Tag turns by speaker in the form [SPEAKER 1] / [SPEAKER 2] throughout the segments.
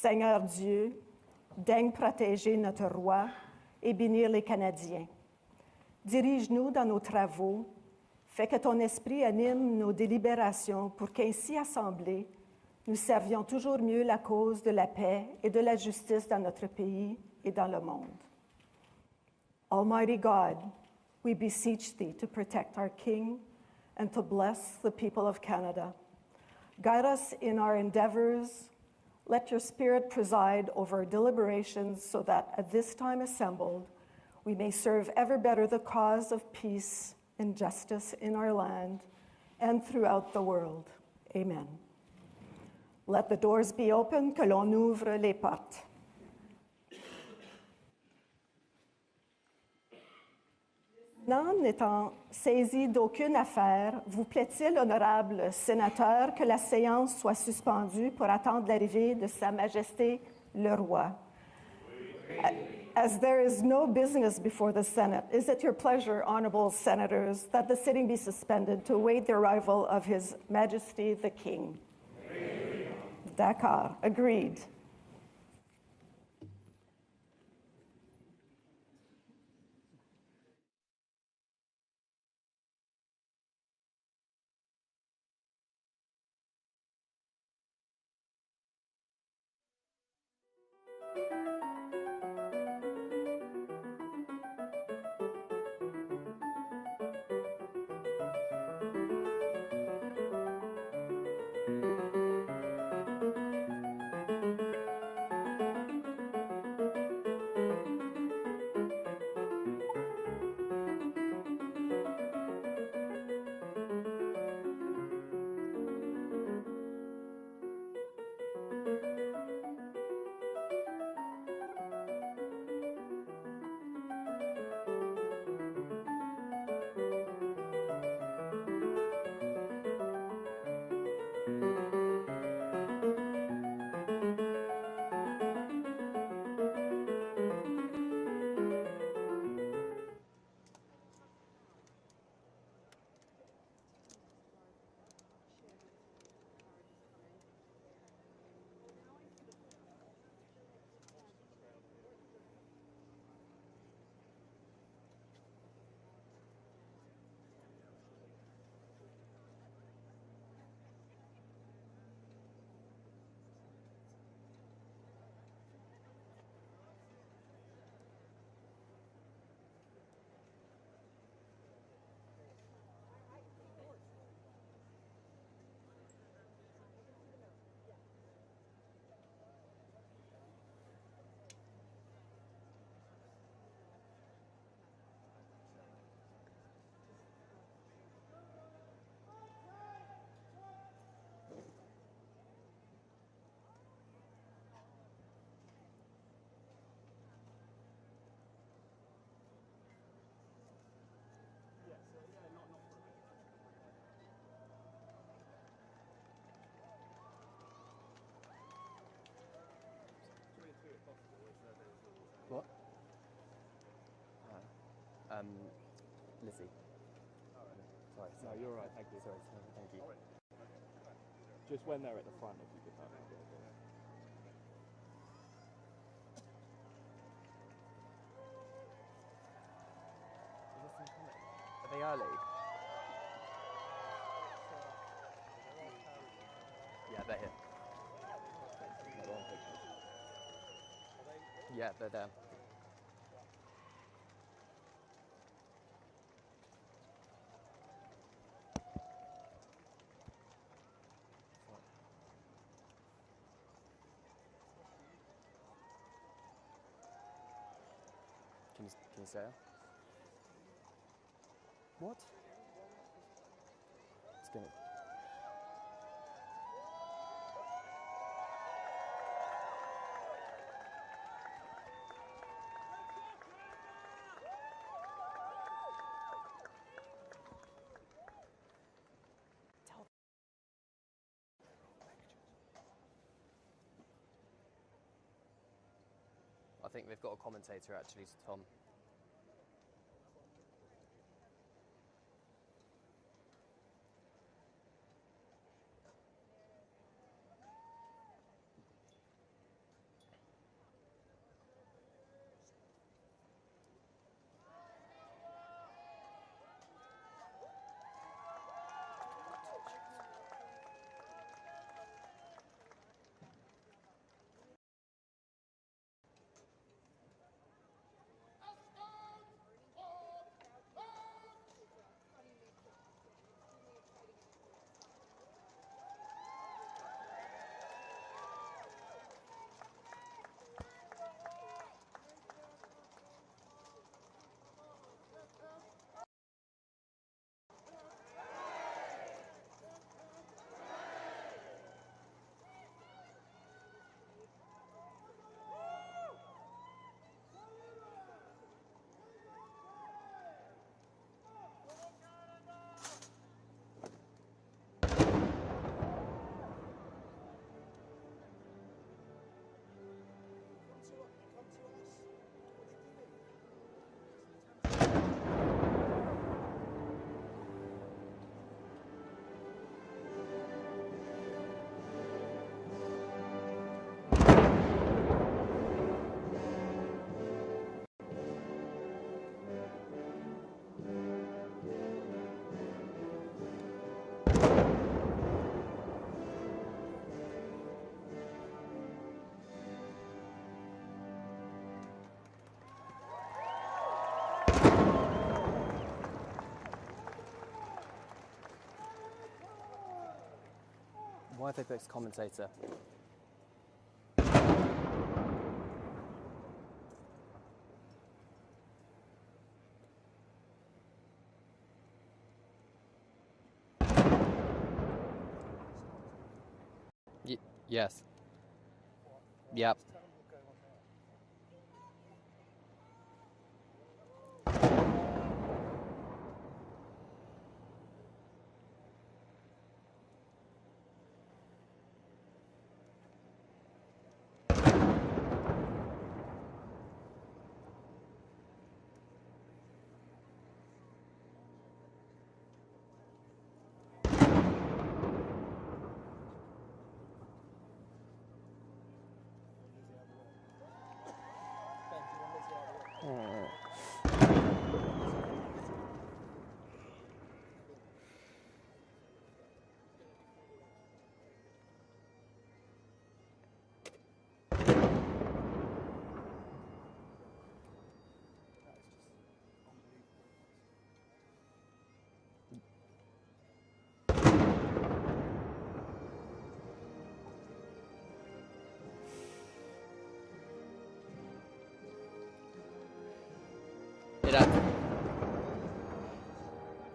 [SPEAKER 1] Seigneur Dieu, daigne protéger notre roi et bénir les Canadiens. Dirige-nous dans nos travaux, fais que ton esprit anime nos délibérations pour qu'ainsi assemblés, nous servions toujours mieux la cause de la paix et de la justice dans notre pays et dans le monde. Almighty God, we beseech thee to protect our King and to bless the people of Canada. Guide us in our endeavors. Let your Spirit preside over our deliberations so that at this time assembled, we may serve ever better the cause of peace and justice in our land and throughout the world. Amen. Let the doors be open, que l'on ouvre les portes. N'étant saisi d'aucune affaire, vous plaît-il, honorable sénateur, que la séance soit suspendue pour attendre l'arrivée de Sa Majesté le Roi? As there is no business before the Senate, is it your pleasure, honorable senators, that the sitting be suspended to await the arrival of His Majesty the King? D'accord, agreed.
[SPEAKER 2] What? Lizzie. Sorry.
[SPEAKER 3] No, you're all right, thank you.
[SPEAKER 2] Sorry, thank you.
[SPEAKER 3] Just when they're at the front, if you could help me.
[SPEAKER 2] Are they early? Yeah, they're here. Yeah, they're there. Can you say it? What? It's gonna. I think they've got a commentator actually, Tom. Why have they picked commentator? Yes. Yep.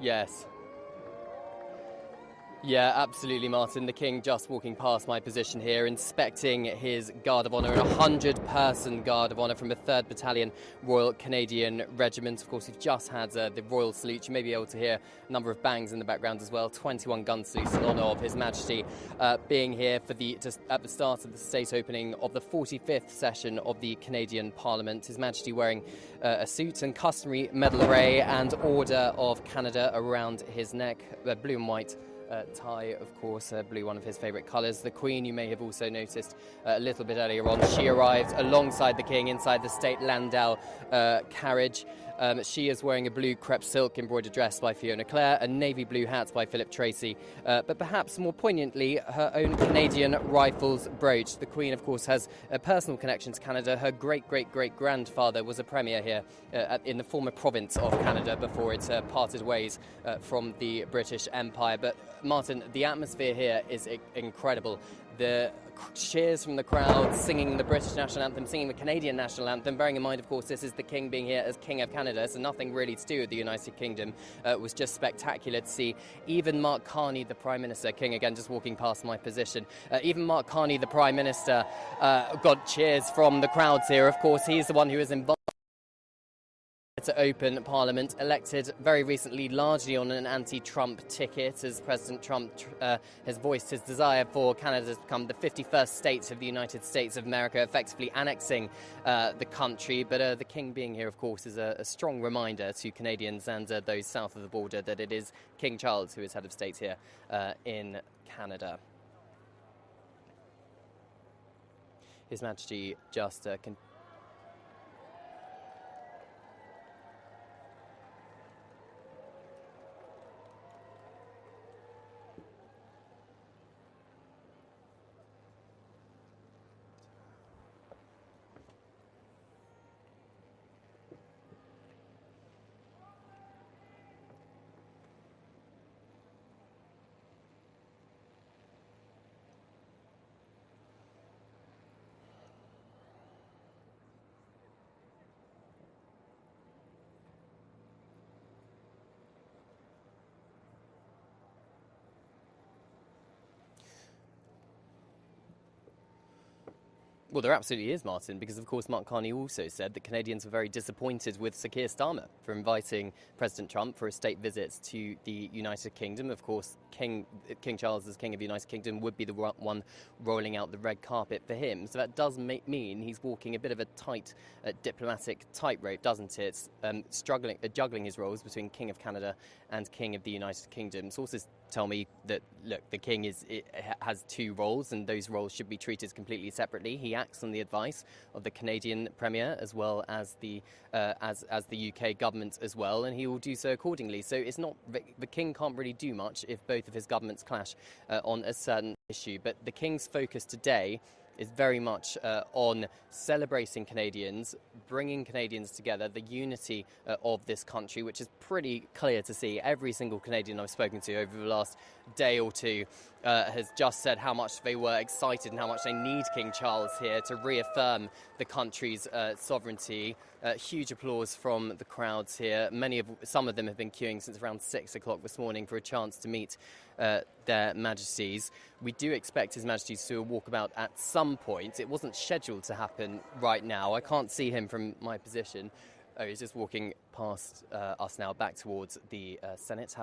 [SPEAKER 2] Yes. Yeah, absolutely, Martin. The King just walking past my position here, inspecting his Guard of Honour, a 100-person Guard of Honour from a 3rd Battalion Royal Canadian Regiment. Of course, we've just had the Royal Salute. You may be able to hear a number of bangs in the background as well. 21 gun salutes in honour of His Majesty being here for just at the start of the state opening of the 45th session of the Canadian Parliament. His Majesty wearing a suit and customary medal array and Order of Canada around his neck, blue and white tie, of course, blue, one of his favourite colours. The Queen, you may have also noticed a little bit earlier on, she arrived alongside the King inside the state landau carriage. She is wearing a blue crepe silk embroidered dress by Fiona Clare, a navy blue hat by Philip Tracy, but perhaps more poignantly, her own Canadian Rifles brooch. The Queen, of course, has a personal connection to Canada. Her great-great-great-grandfather was a premier here in the former province of Canada before it parted ways from the British Empire. But, Martin, the atmosphere here is incredible. The cheers from the crowd, singing the British national anthem, singing the Canadian national anthem, bearing in mind, of course, this is the King being here as King of Canada, so nothing really to do with the United Kingdom. It was just spectacular to see. Even Mark Carney, the Prime Minister, King again just walking past my position, even Mark Carney, the Prime Minister, got cheers from the crowds here. Of course, he's the one who is involved to open Parliament, elected very recently largely on an anti-Trump ticket, as President Trump has voiced his desire for Canada to become the 51st state of the United States of America, effectively annexing the country. But the King being here, of course, is a strong reminder to Canadians and those south of the border that it is King Charles who is head of state here in Canada. His Majesty just Well, there absolutely is, Martin, because, of course, Mark Carney also said that Canadians were very disappointed with Sir Keir Starmer for inviting President Trump for a state visit to the United Kingdom. Of course, King Charles, as King of the United Kingdom, would be the one rolling out the red carpet for him. So that does mean he's walking a bit of a tight diplomatic tightrope, doesn't it? Juggling his roles between King of Canada and King of the United Kingdom. Sources tell me that, look, the King has two roles, and those roles should be treated completely separately. He acts on the advice of the Canadian Premier as well as the UK government as well, and he will do so accordingly. So it's not the King can't really do much if both of his governments clash on a certain issue. But the King's focus today is very much on celebrating Canadians, bringing Canadians together, the unity of this country, which is pretty clear to see. Every single Canadian I've spoken to over the last day or two has just said how much they were excited and how much they need King Charles here to reaffirm the country's sovereignty. Huge applause from the crowds here. Some of them have been queuing since around 6 o'clock this morning for a chance to meet their Majesties. We do expect His Majesty to do a walkabout at some point. It wasn't scheduled to happen right now. I can't see him from my position. Oh, he's just walking past us now, back towards the Senate,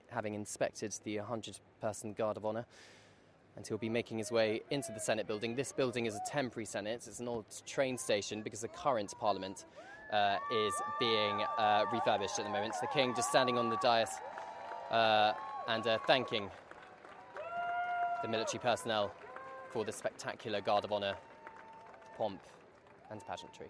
[SPEAKER 2] having inspected the 100-person Guard of Honour, and he'll be making his way into the Senate building. This building is a temporary Senate. It's an old train station because the current Parliament is being refurbished at the moment. The King just standing on the dais and thanking the military personnel for the spectacular Guard of Honour pomp and pageantry.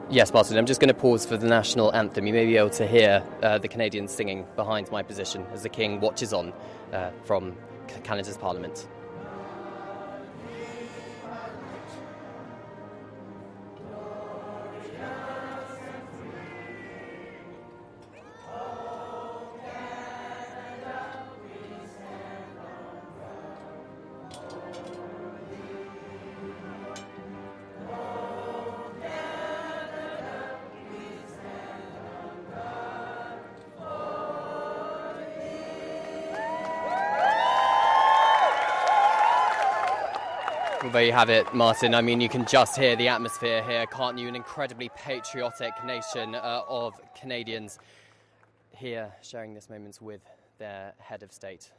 [SPEAKER 2] Yes, Martin, I'm just going to pause for the national anthem. You may be able to hear the Canadians singing behind my position as the King watches on from Canada's Parliament. Well, there you have it, Martin. I mean, you can just hear the atmosphere here, can't you? An incredibly patriotic nation of Canadians here sharing this moment with their head of state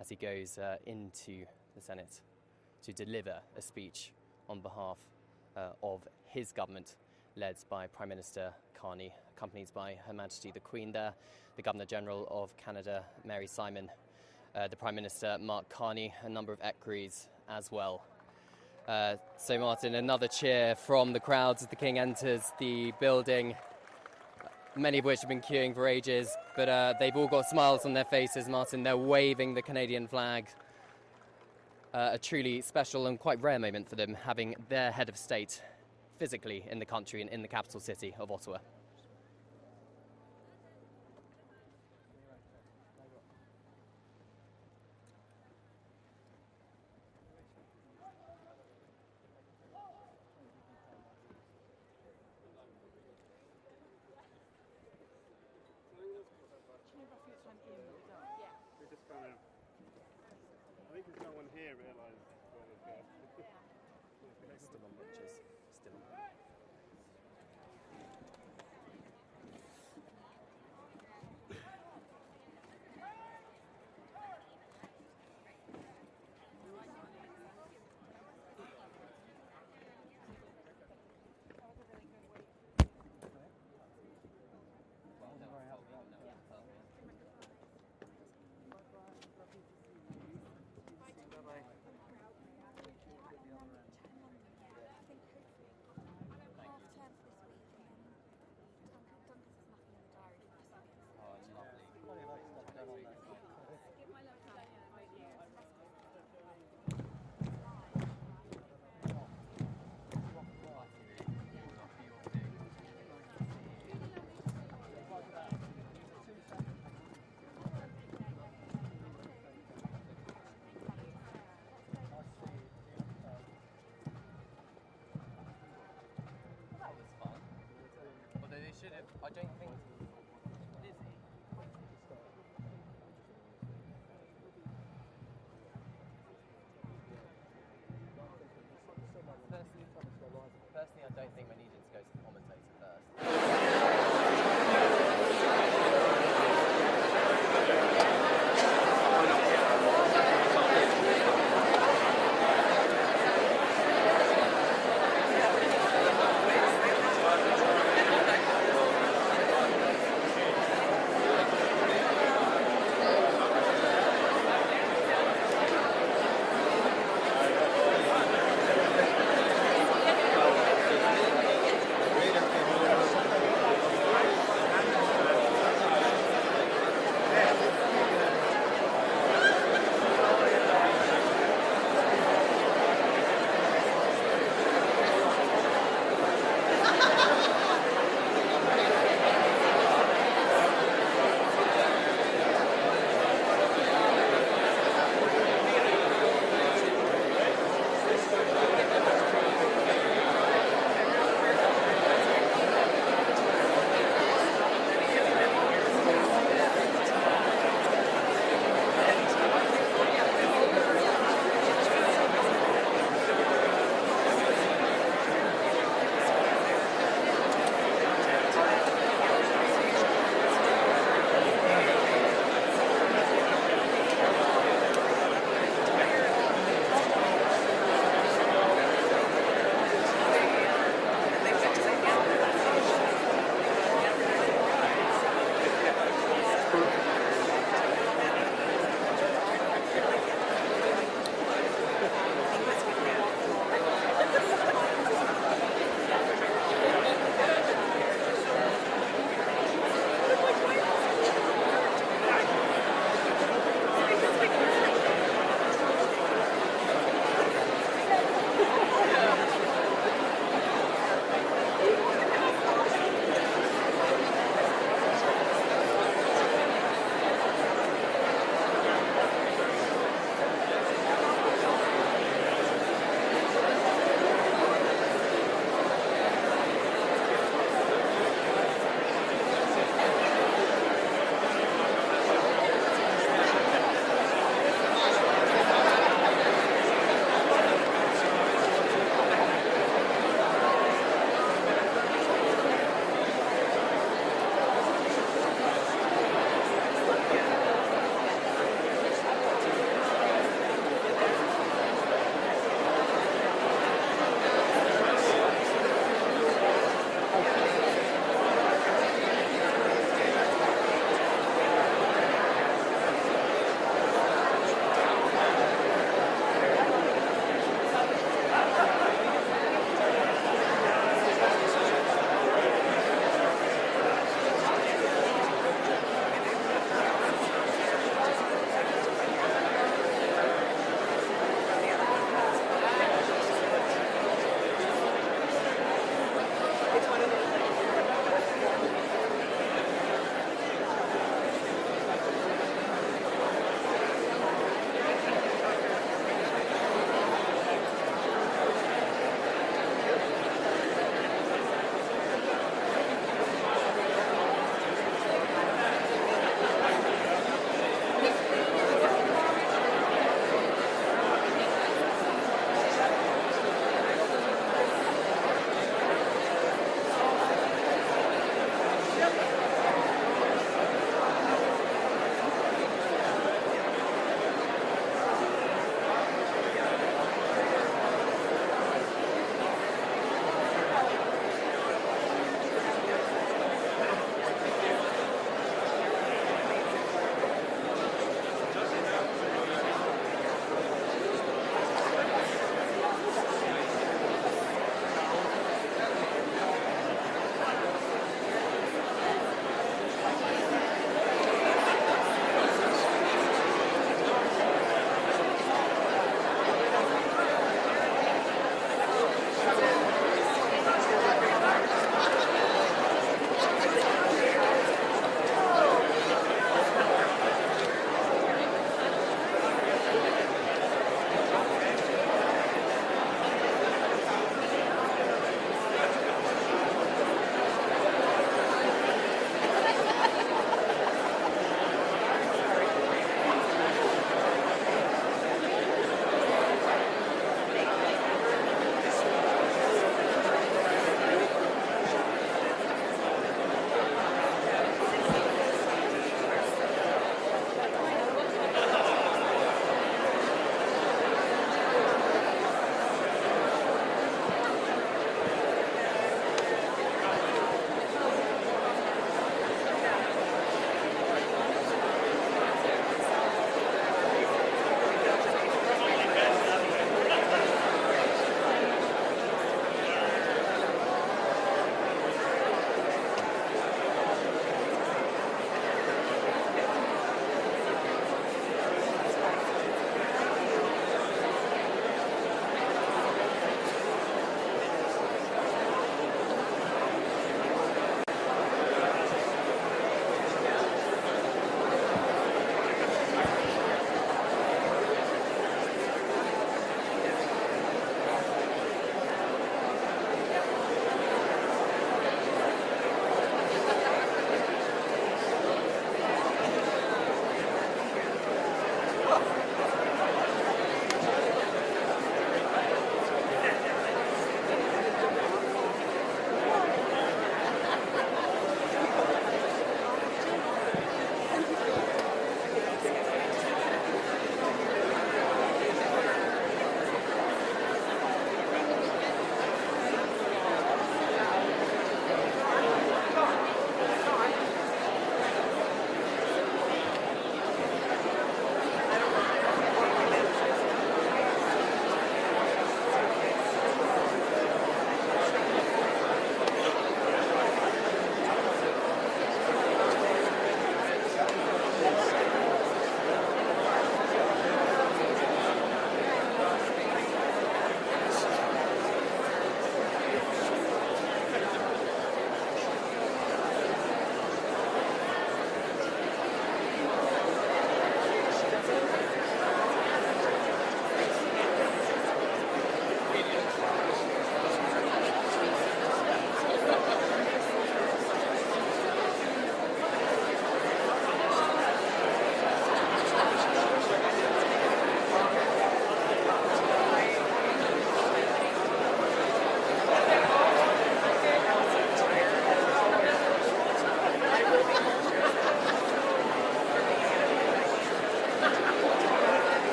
[SPEAKER 2] as he goes into the Senate to deliver a speech on behalf of his government, led by Prime Minister Carney, accompanied by Her Majesty the Queen there, the Governor-General of Canada, Mary Simon, the Prime Minister, Mark Carney, a number of equerries as well. So, Martin, another cheer from the crowds as the King enters the building, many of which have been queuing for ages, but they've all got smiles on their faces, Martin. They're waving the Canadian flag. A truly special and quite rare moment for them, having their head of state physically in the country and in the capital city of Ottawa.
[SPEAKER 3] I think there's no one here realised what was there.
[SPEAKER 2] Still on watches. Still on. I don't think... Firstly, I don't think we needed to go to the commentator first.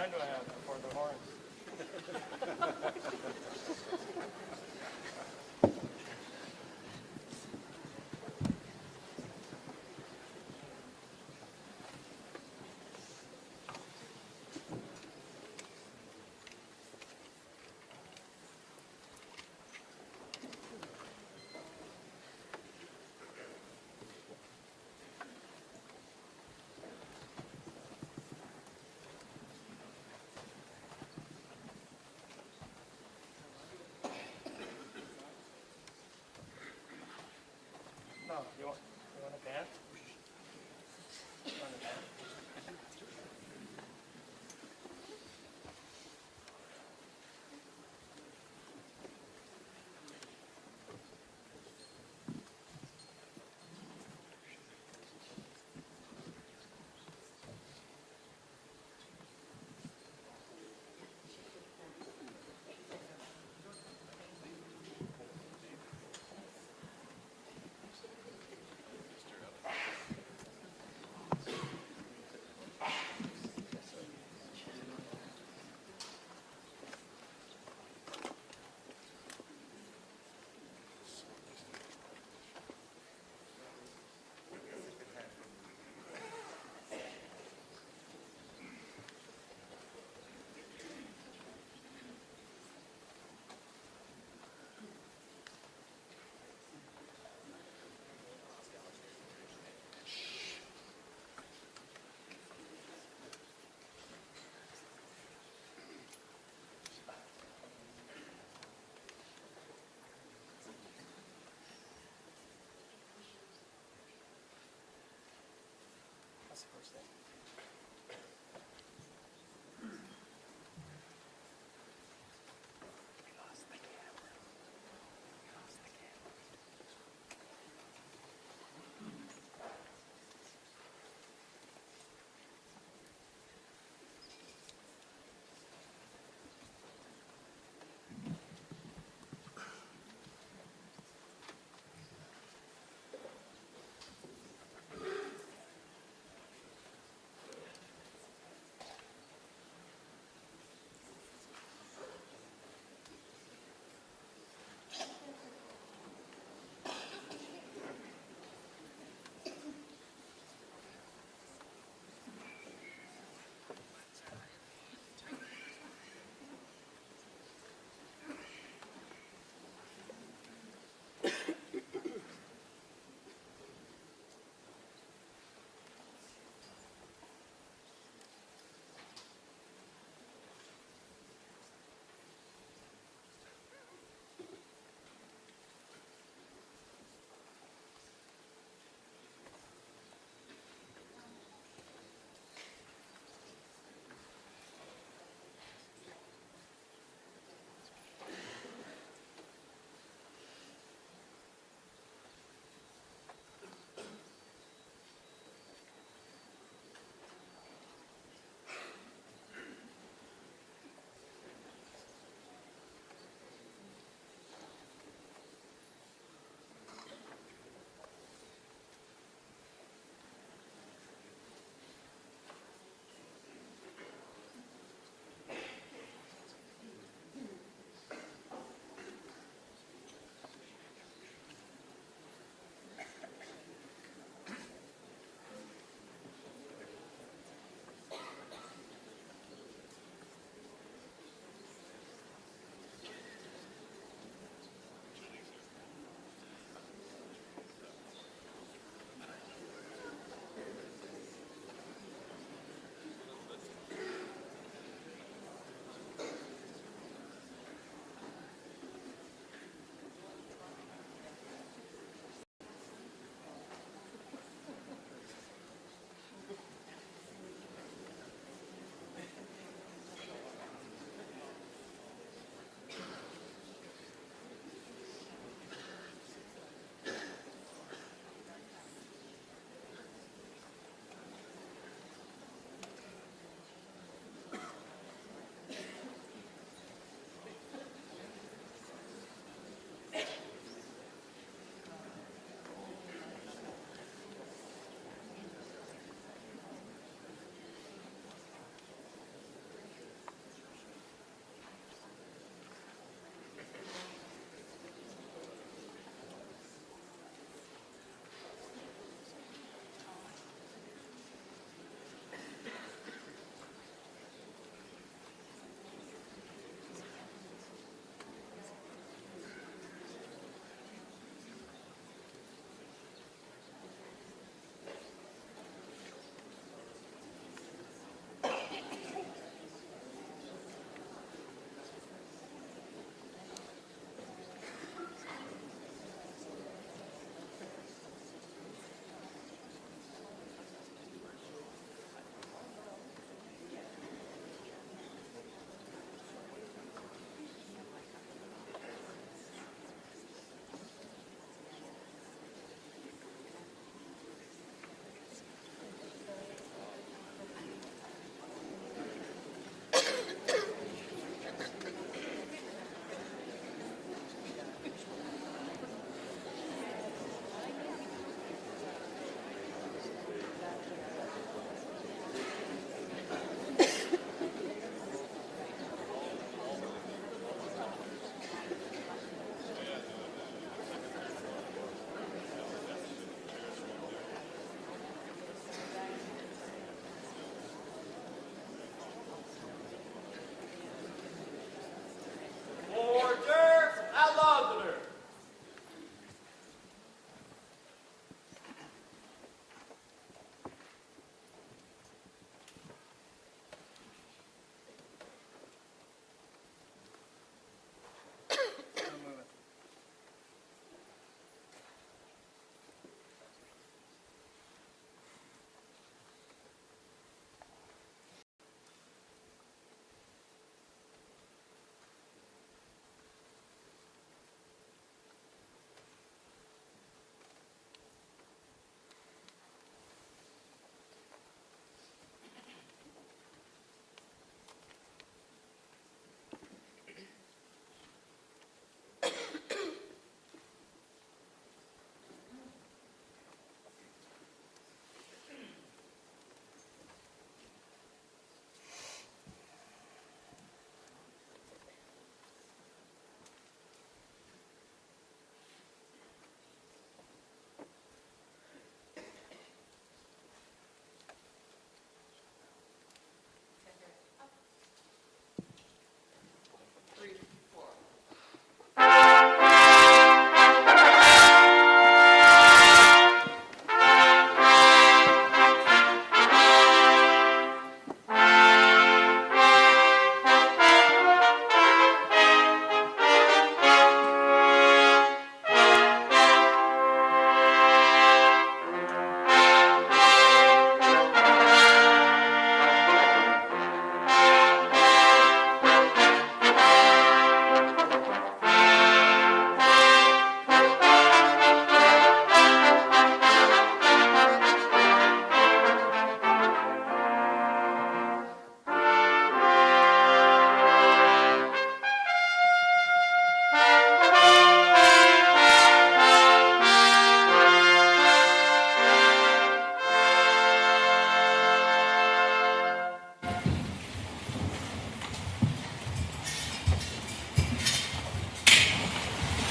[SPEAKER 4] sign do I have for the horns? No, you want to dance? You want to dance?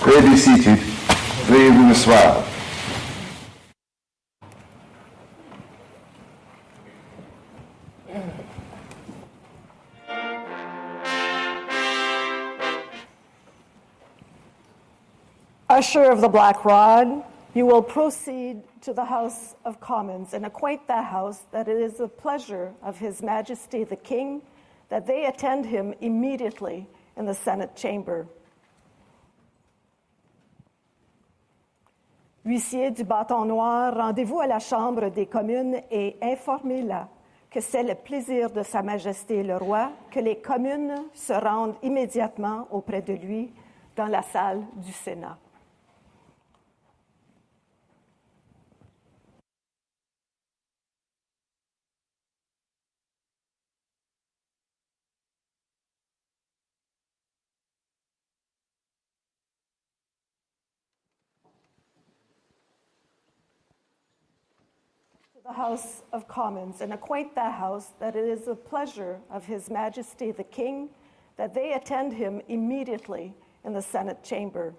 [SPEAKER 5] Veuillez be seated. Veuillez vous asseoir.
[SPEAKER 1] Usher of the Black Rod, you will proceed to the House of Commons and acquaint that House that it is the pleasure of His Majesty the King that they attend him immediately in the Senate chamber. Huissiers du bâton noir, rendez-vous à la Chambre des communes et informez-la que c'est le plaisir de Sa Majesté le Roi que les communes se rendent immédiatement auprès de lui dans la salle du Sénat. The House of Commons and acquaint that House that it is the pleasure of His Majesty the King that they attend him immediately in the Senate chamber.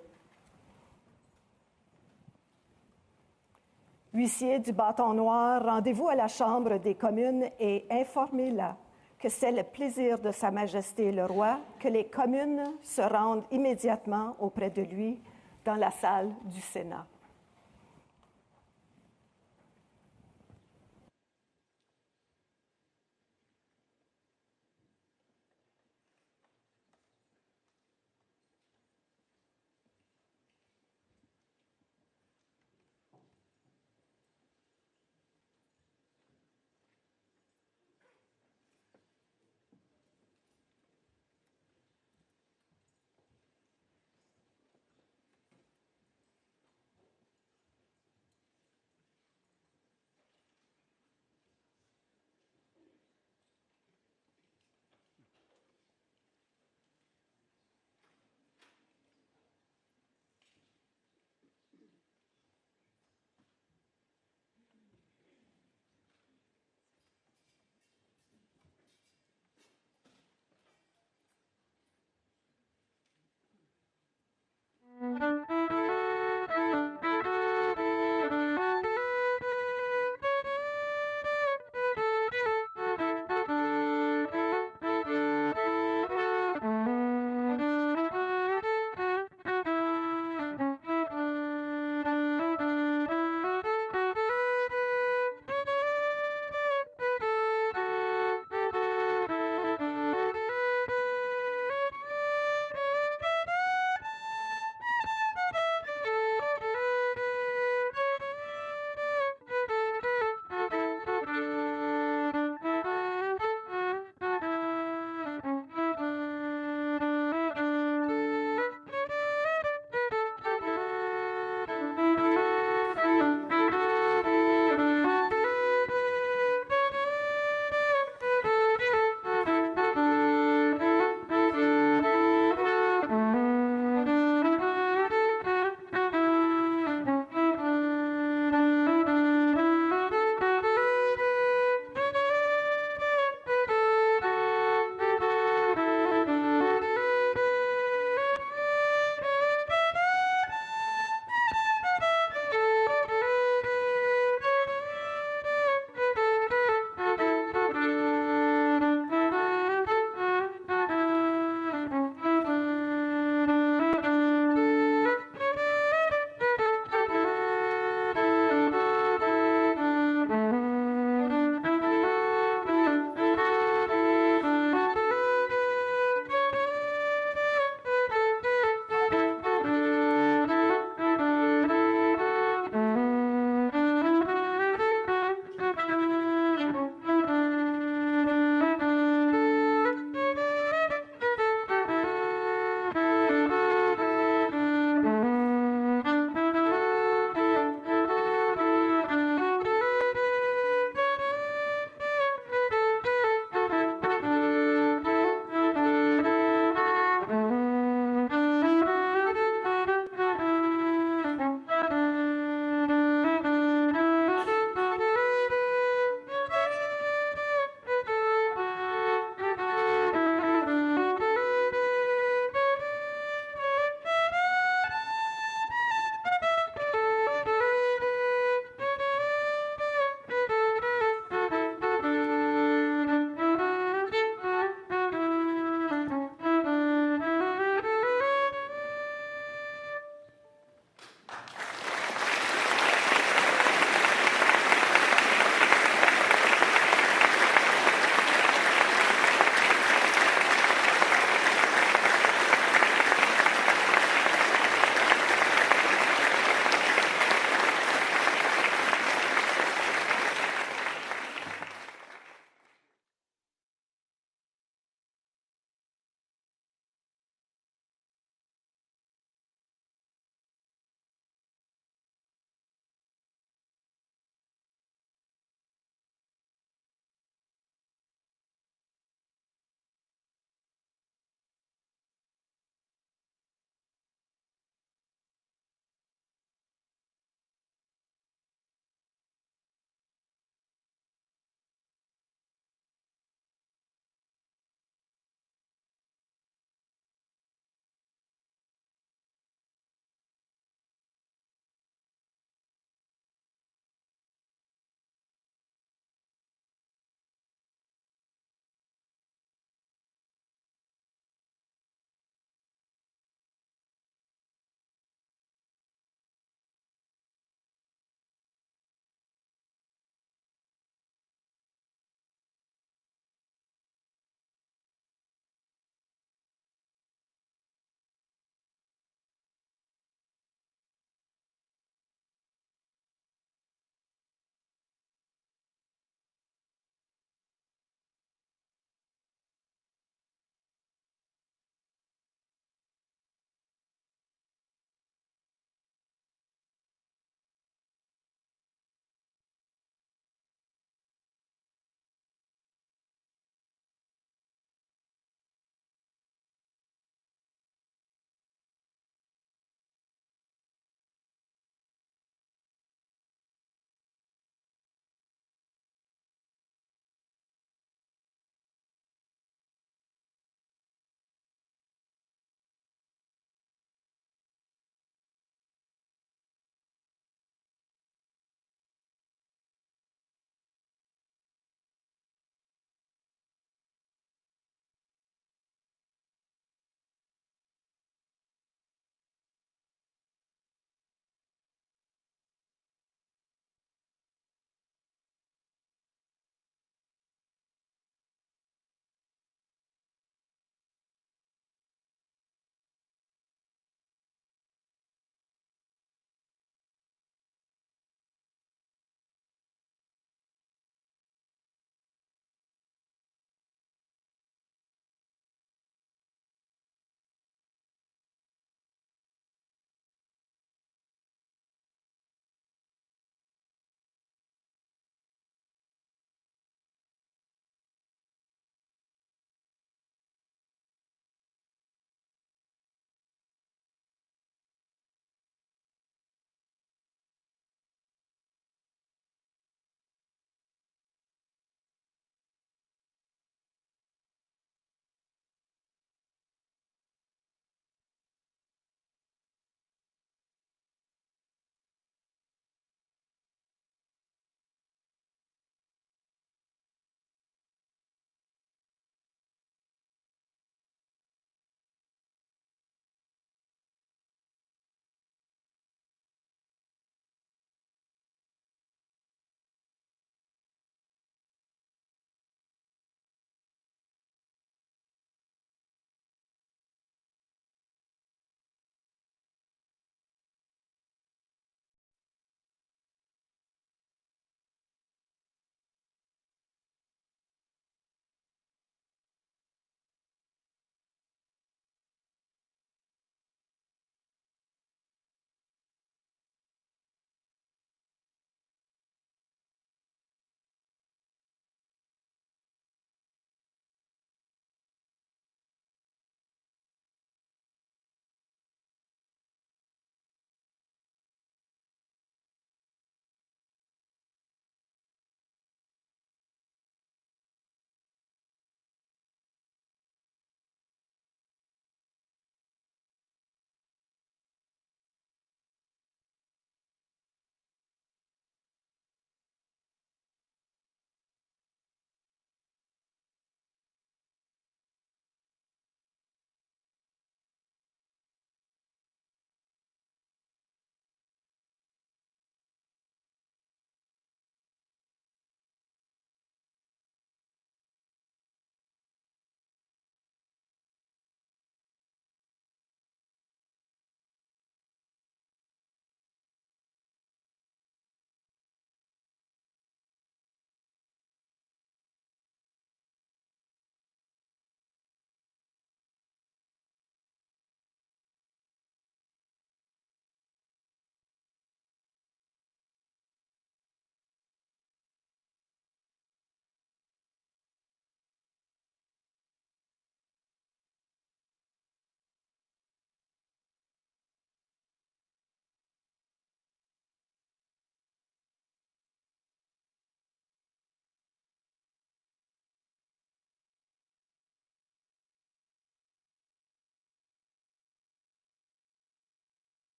[SPEAKER 1] Huissiers du bâton noir, rendez-vous à la Chambre des communes et informez-la que c'est le plaisir de Sa Majesté le Roi que les communes se rendent immédiatement auprès de lui dans la salle du Sénat.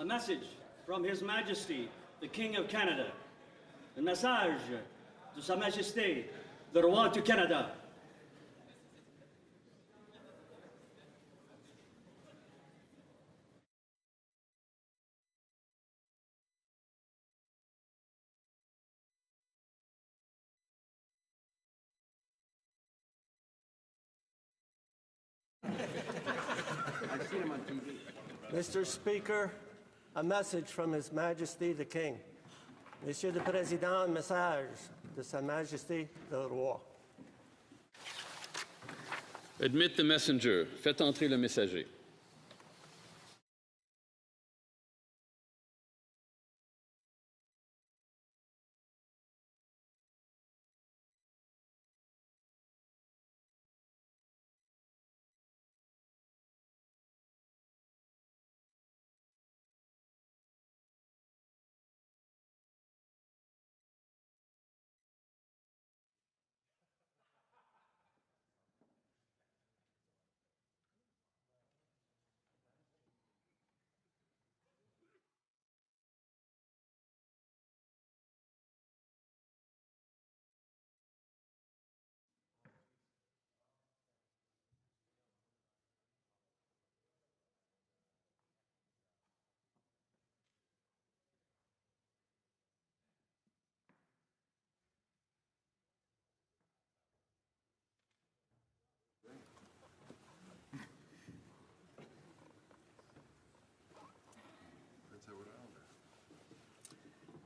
[SPEAKER 6] A message from His Majesty, the King of Canada. Un message de Sa Majesté, le Roi du Canada.
[SPEAKER 7] Mr. Speaker, a message from His Majesty the King. Monsieur le Président, un message de Sa Majesté le Roi.
[SPEAKER 8] Admit the messenger. Faites entrer le messager.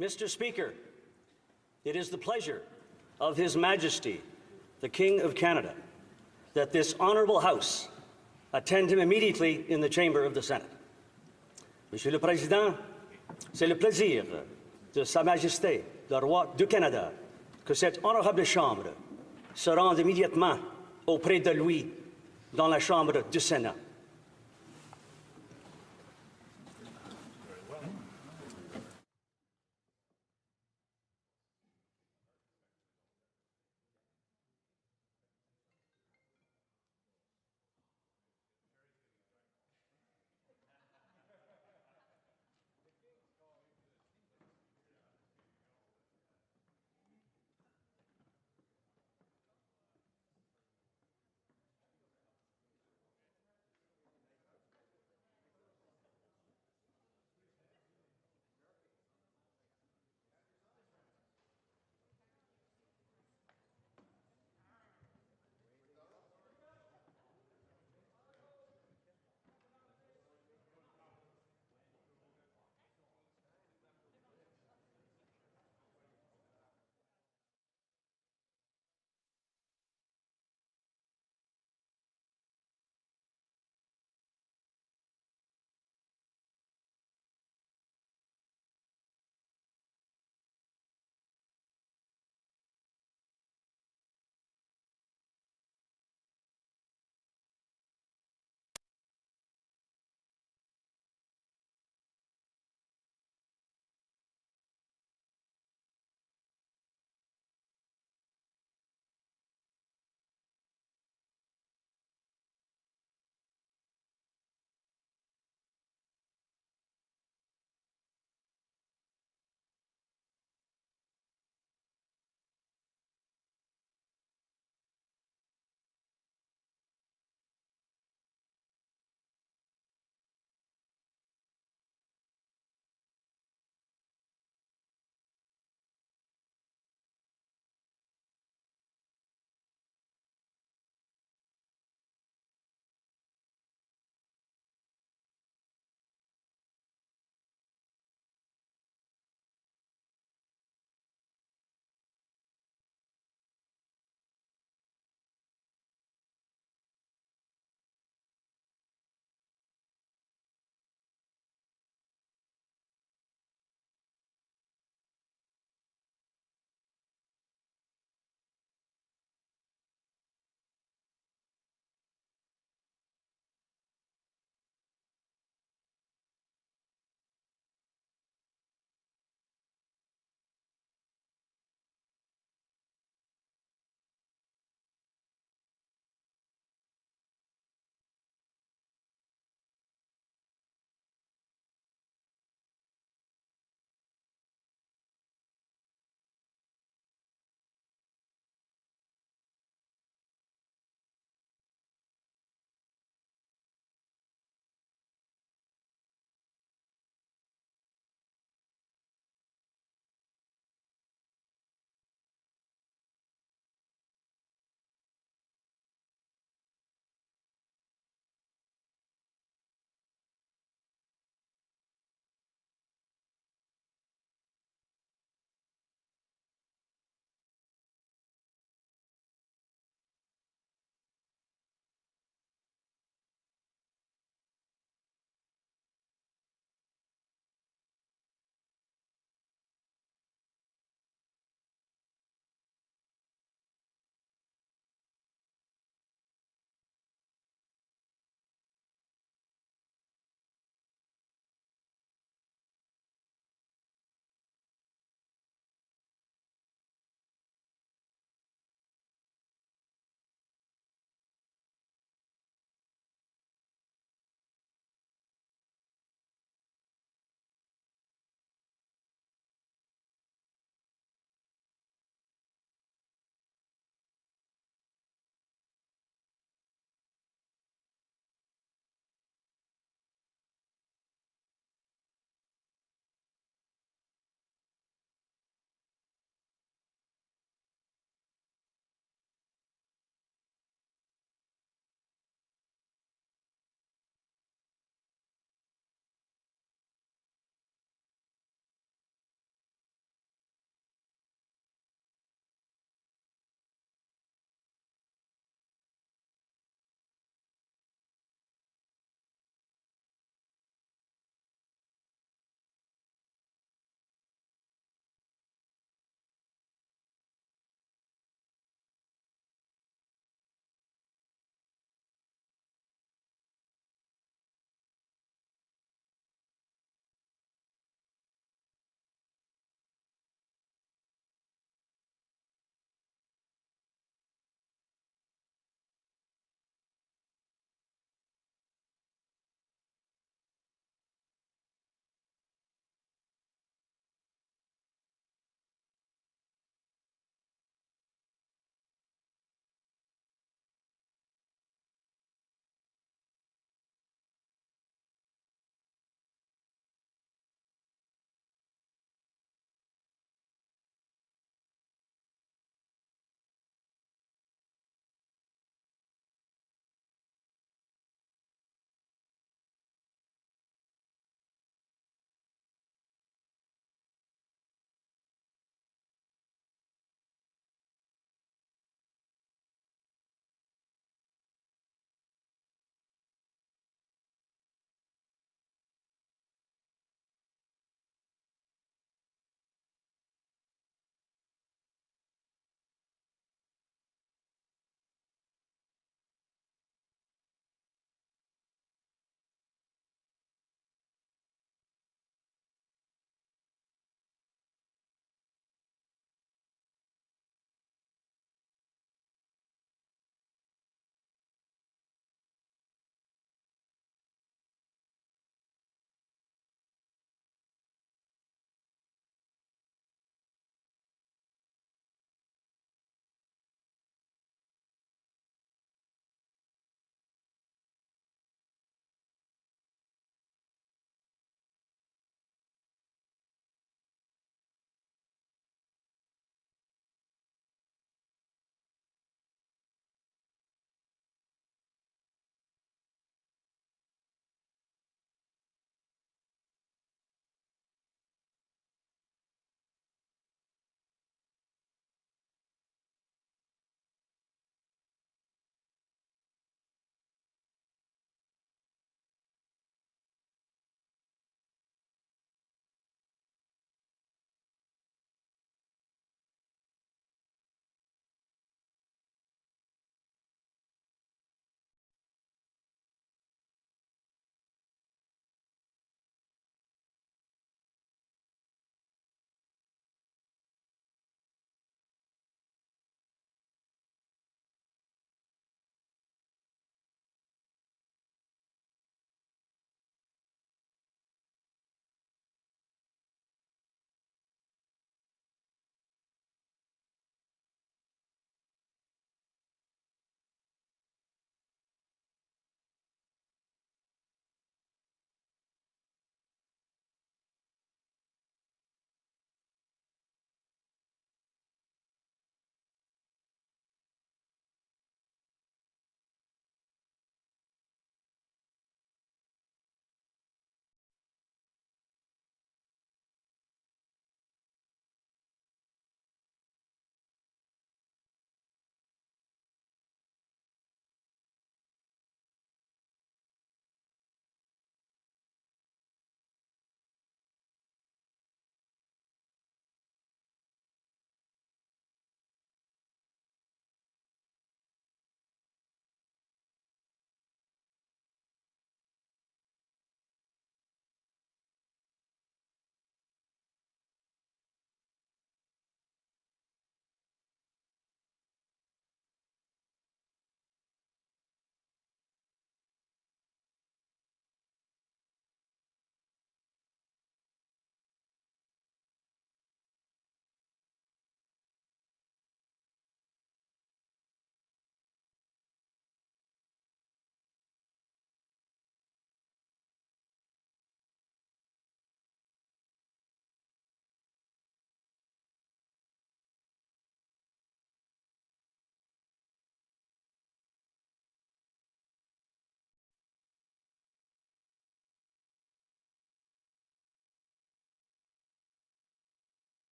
[SPEAKER 6] Mr. Speaker, it is the pleasure of His Majesty, the King of Canada, that this honourable House attend him immediately in the chamber of the Senate. Monsieur le Président, c'est le plaisir de Sa Majesté, le Roi du Canada, que cette honorable Chambre se rende immédiatement auprès de lui dans la Chambre du Sénat.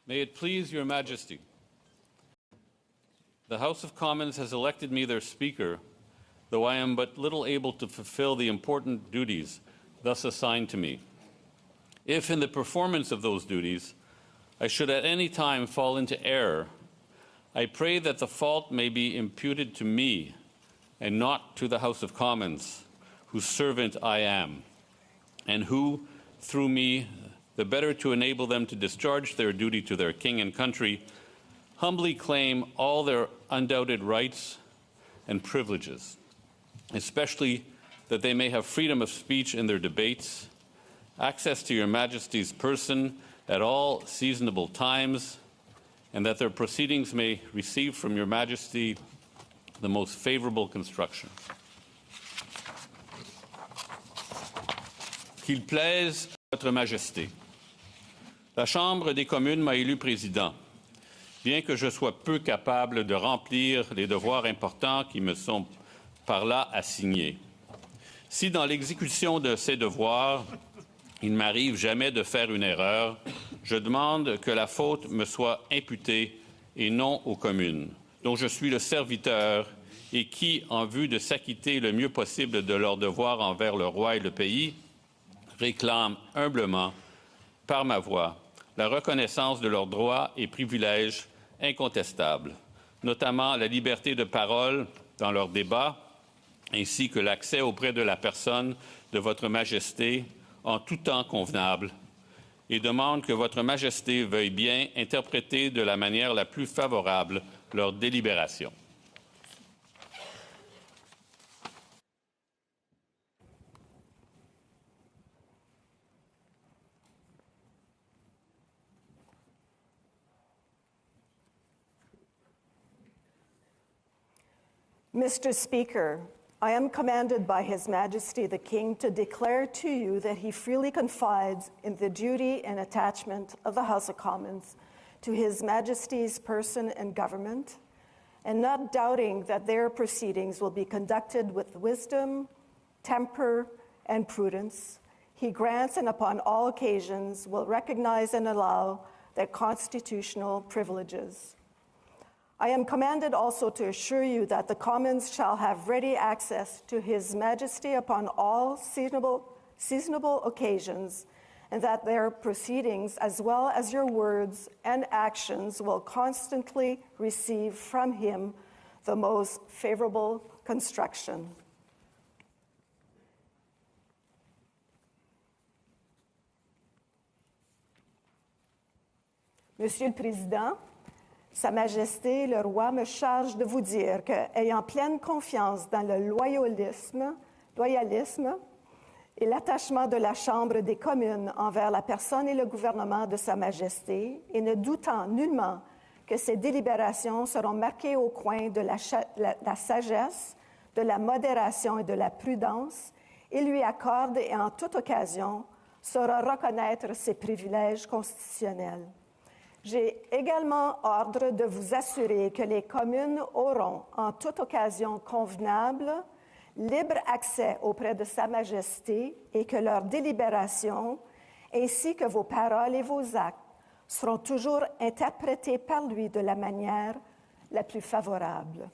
[SPEAKER 8] May it please Your Majesty. The House of Commons has elected me their Speaker, though I am but little able to fulfill the important duties thus assigned to me. If in the performance of those duties I should at any time fall into error, I pray that the fault may be imputed to me and not to the House of Commons, whose servant I am, and who, through me, the better to enable them to discharge their duty to their king and country, humbly claim all their undoubted rights and privileges, especially that they may have freedom of speech in their debates, access to Your Majesty's person at all seasonable times, and that their proceedings may receive from Your Majesty the most favorable construction. Qu'il plaise à Votre Majesté. La Chambre des communes m'a élu président, bien que je sois peu capable de remplir les devoirs importants qui me sont par là assignés. Si dans l'exécution de ces devoirs, il ne m'arrive jamais de faire une erreur, je demande que la faute me soit imputée et non aux communes, dont je suis le serviteur et qui, en vue de s'acquitter le mieux possible de leurs devoirs envers le roi et le pays, réclament humblement, par ma voix, la reconnaissance de leurs droits et privilèges incontestables, notamment la liberté de parole dans leurs débats, ainsi que l'accès auprès de la personne de Votre Majesté en tout temps convenable, et demande que Votre Majesté veuille bien interpréter de la manière la plus favorable leurs délibérations.
[SPEAKER 1] Mr. Speaker, I am commanded by His Majesty the King to declare to you that he freely confides in the duty and attachment of the House of Commons to His Majesty's person and government, and not doubting that their proceedings will be conducted with wisdom, temper, and prudence, he grants and upon all occasions will recognize and allow their constitutional privileges. I am commanded also to assure you that the Commons shall have ready access to His Majesty upon all seasonable occasions, and that their proceedings, as well as your words and actions, will constantly receive from Him the most favorable construction. Monsieur le Président, Sa Majesté, le roi, me charge de vous dire que, ayant pleine confiance dans le loyalisme et l'attachement de la Chambre des communes envers la personne et le gouvernement de Sa Majesté, et ne doutant nullement que ces délibérations seront marquées au coin de la sagesse, de la modération et de la prudence, il lui accorde et en toute occasion saura reconnaître ses privilèges constitutionnels. J'ai également ordre de vous assurer que les communes auront, en toute occasion convenable, libre accès auprès de Sa Majesté et que leurs délibérations, ainsi que vos paroles et vos actes, seront toujours interprétés par lui de la manière la plus favorable.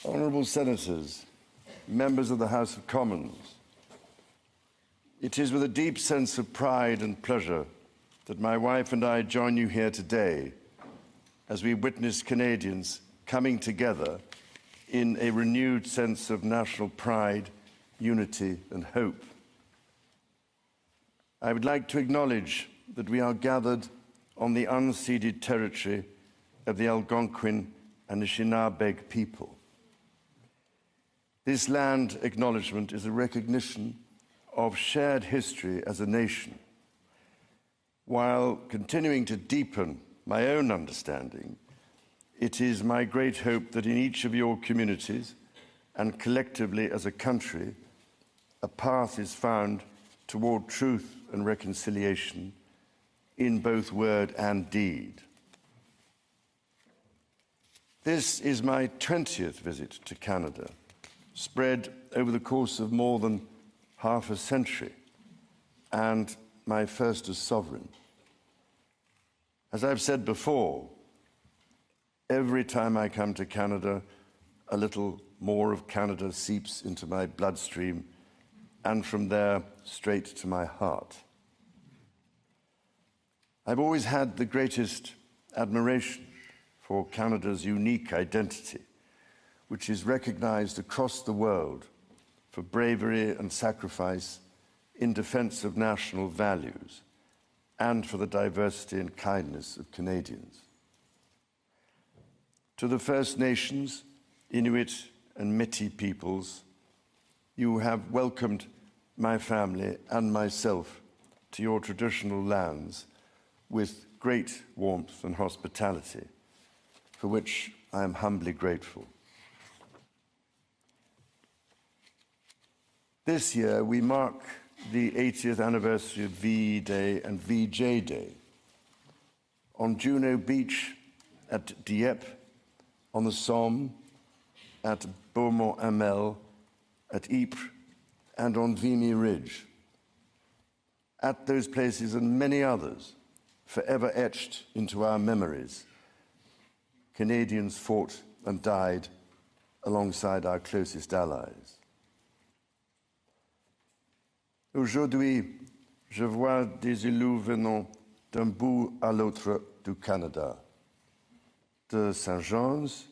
[SPEAKER 5] Honourable Senators, members of the House of Commons, it is with a deep sense of pride and pleasure that my wife and I join you here today as we witness Canadians coming together in a renewed sense of national pride, unity and hope. I would like to acknowledge that we are gathered on the unceded territory of the Algonquin and Anishinaabe people. This land acknowledgement is a recognition of shared history as a nation, while continuing to deepen my own understanding. It is my great hope that in each of your communities and collectively as a country, a path is found toward truth and reconciliation in both word and deed. This is my 20th visit to Canada, spread over the course of more than half a century, and my first as sovereign. As I've said before, every time I come to Canada, a little more of Canada seeps into my bloodstream, and from there straight to my heart. I've always had the greatest admiration for Canada's unique identity, which is recognized across the world for bravery and sacrifice in defense of national values and for the diversity and kindness of Canadians. To the First Nations, Inuit and Métis peoples, you have welcomed my family and myself to your traditional lands with great warmth and hospitality, for which I am humbly grateful. This year, we mark the 80th anniversary of VE Day and VJ Day. On Juno Beach, at Dieppe, on the Somme, at Beaumont-Hamel, at Ypres, and on Vimy Ridge. At those places and many others, forever etched into our memories, Canadians fought and died alongside our closest allies. Aujourd'hui, je vois des élus venant d'un bout à l'autre du Canada, de Saint-Jean's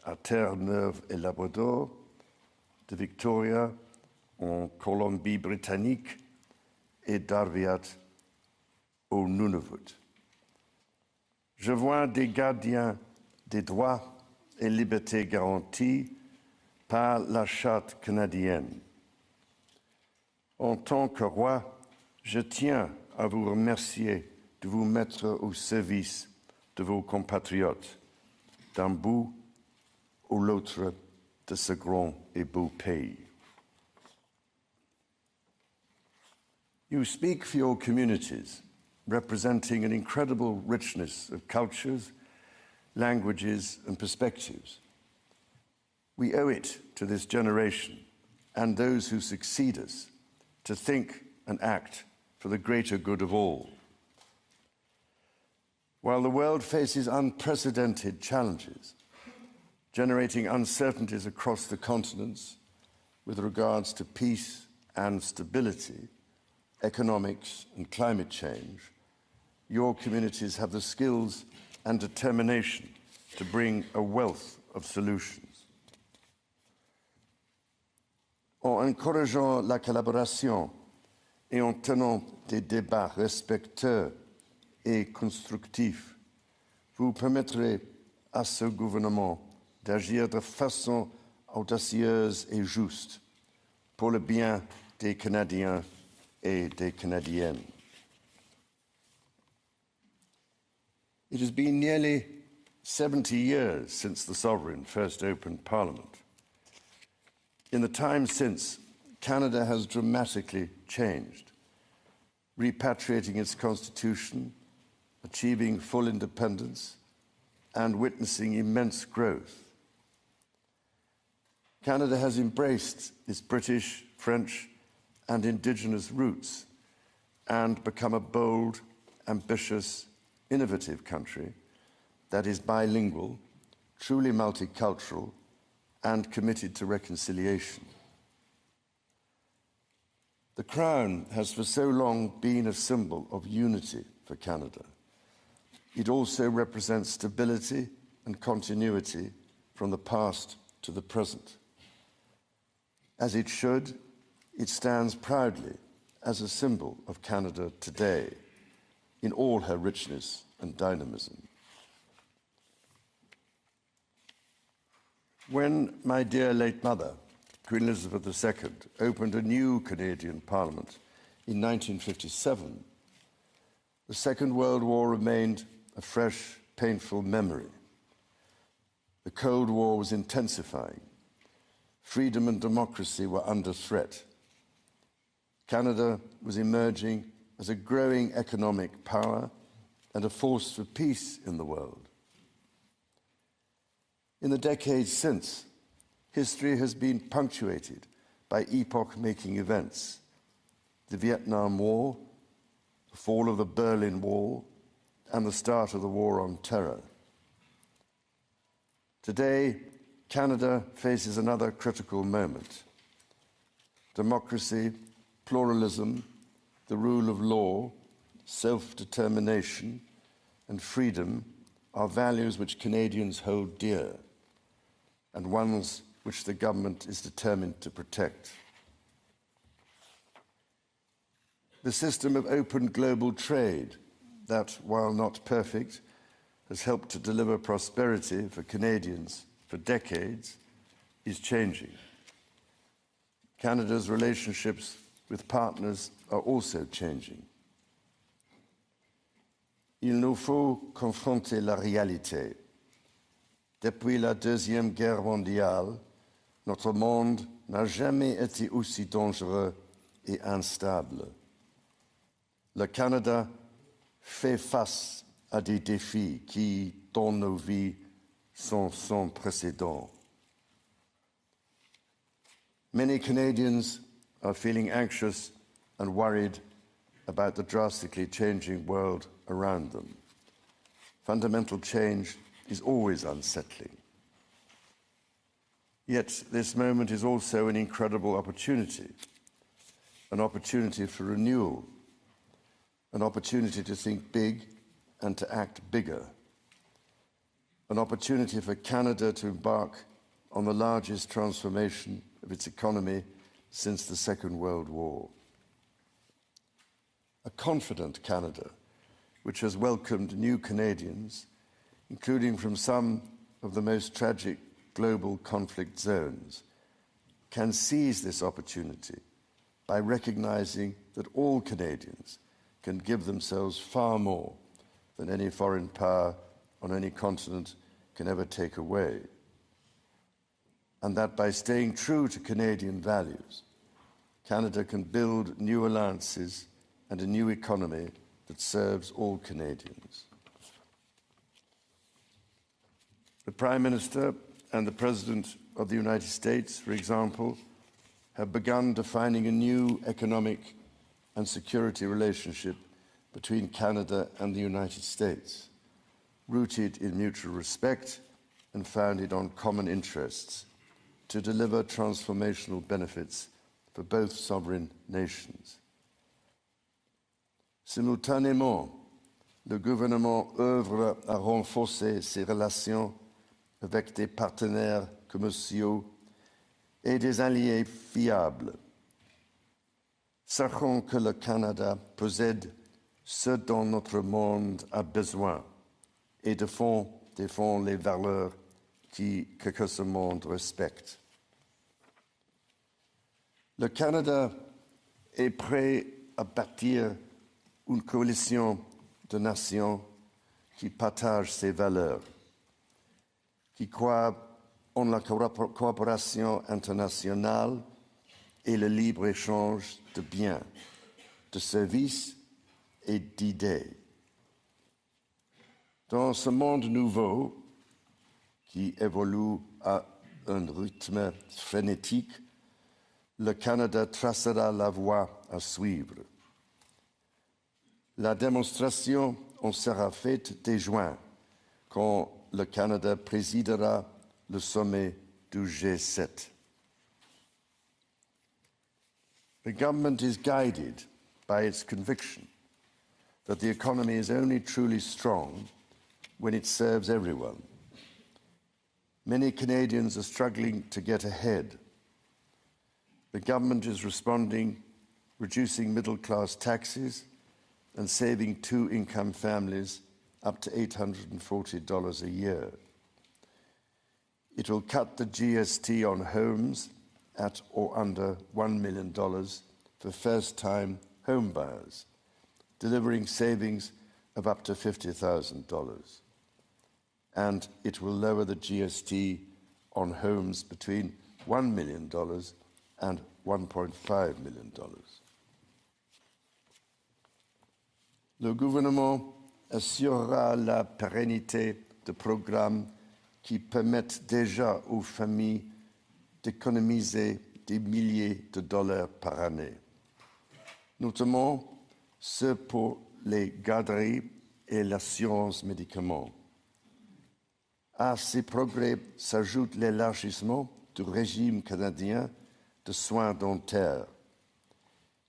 [SPEAKER 5] à Terre-Neuve et Labrador, de Victoria en Colombie-Britannique et d'Arviat au Nunavut. Je vois des gardiens des droits et libertés garantis par la Charte canadienne. En tant que roi, je tiens à vous remercier de vous mettre au service de vos compatriotes, d'un bout ou l'autre de ce grand et beau pays. You speak for your communities, representing an incredible richness of cultures, languages, and perspectives. We owe it to this generation and those who succeed us to think and act for the greater good of all. While the world faces unprecedented challenges, generating uncertainties across the continents with regards to peace and stability, economics and climate change, your communities have the skills and determination to bring a wealth of solutions. En encourageant la collaboration et en tenant des débats respectueux et constructifs, vous permettrez à ce gouvernement d'agir de façon audacieuse et juste pour le bien des Canadiens et des Canadiennes. It has been nearly 70 years since the Sovereign first opened Parliament. In the time since, Canada has dramatically changed, repatriating its constitution, achieving full independence, and witnessing immense growth. Canada has embraced its British, French, and Indigenous roots and become a bold, ambitious, innovative country that is bilingual, truly multicultural, and committed to reconciliation. The Crown has for so long been a symbol of unity for Canada. It also represents stability and continuity from the past to the present. As it should, it stands proudly as a symbol of Canada today in all her richness and dynamism. When my dear late mother, Queen Elizabeth II, opened a new Canadian Parliament in 1957, the Second World War remained a fresh, painful memory. The Cold War was intensifying. Freedom and democracy were under threat. Canada was emerging as a growing economic power and a force for peace in the world. In the decades since, history has been punctuated by epoch-making events: the Vietnam War, the fall of the Berlin Wall, and the start of the War on Terror. Today, Canada faces another critical moment. Democracy, pluralism, the rule of law, self-determination, and freedom are values which Canadians hold dear, and ones which the government is determined to protect. The system of open global trade that, while not perfect, has helped to deliver prosperity for Canadians for decades, is changing. Canada's relationships with partners are also changing. Il nous faut confronter la réalité. Depuis la Deuxième Guerre mondiale, notre monde n'a jamais été aussi dangereux et instable. Le Canada fait face à des défis qui, dans nos vies, sont sans précédent. Many Canadians are feeling anxious and worried about the drastically changing world around them. Fundamental change is always unsettling. Yet this moment is also an incredible opportunity, an opportunity for renewal, an opportunity to think big and to act bigger, an opportunity for Canada to embark on the largest transformation of its economy since the Second World War. A confident Canada, which has welcomed new Canadians, including from some of the most tragic global conflict zones, can seize this opportunity by recognizing that all Canadians can give themselves far more than any foreign power on any continent can ever take away. And that by staying true to Canadian values, Canada can build new alliances and a new economy that serves all Canadians. The Prime Minister and the President of the United States, for example, have begun defining a new economic and security relationship between Canada and the United States, rooted in mutual respect and founded on common interests, to deliver transformational benefits for both sovereign nations. Simultanément, le gouvernement œuvre à renforcer ses relations avec des partenaires commerciaux et des alliés fiables. Sachant que le Canada possède ce dont notre monde a besoin et défend les valeurs que ce monde respecte. Le Canada est prêt à bâtir une coalition de nations qui partagent ces valeurs, qui croient en la coopération internationale et le libre-échange de biens, de services et d'idées. Dans ce monde nouveau, qui évolue à un rythme frénétique, le Canada tracera la voie à suivre. La démonstration en sera faite dès juin, quand le Canada présidera le sommet du G7. The government is guided by its conviction that the economy is only truly strong when it serves everyone. Many Canadians are struggling to get ahead. The government is responding, reducing middle-class taxes and saving two-income families up to $840 a year. It will cut the GST on homes at or under $1 million for first-time home buyers, delivering savings of up to $50,000. And it will lower the GST on homes between $1 million and $1.5 million. Le gouvernement assurera la pérennité de programmes qui permettent déjà aux familles d'économiser des milliers de dollars par année, notamment ceux pour les garderies et l'assurance médicaments. À ces progrès s'ajoute l'élargissement du régime canadien de soins dentaires,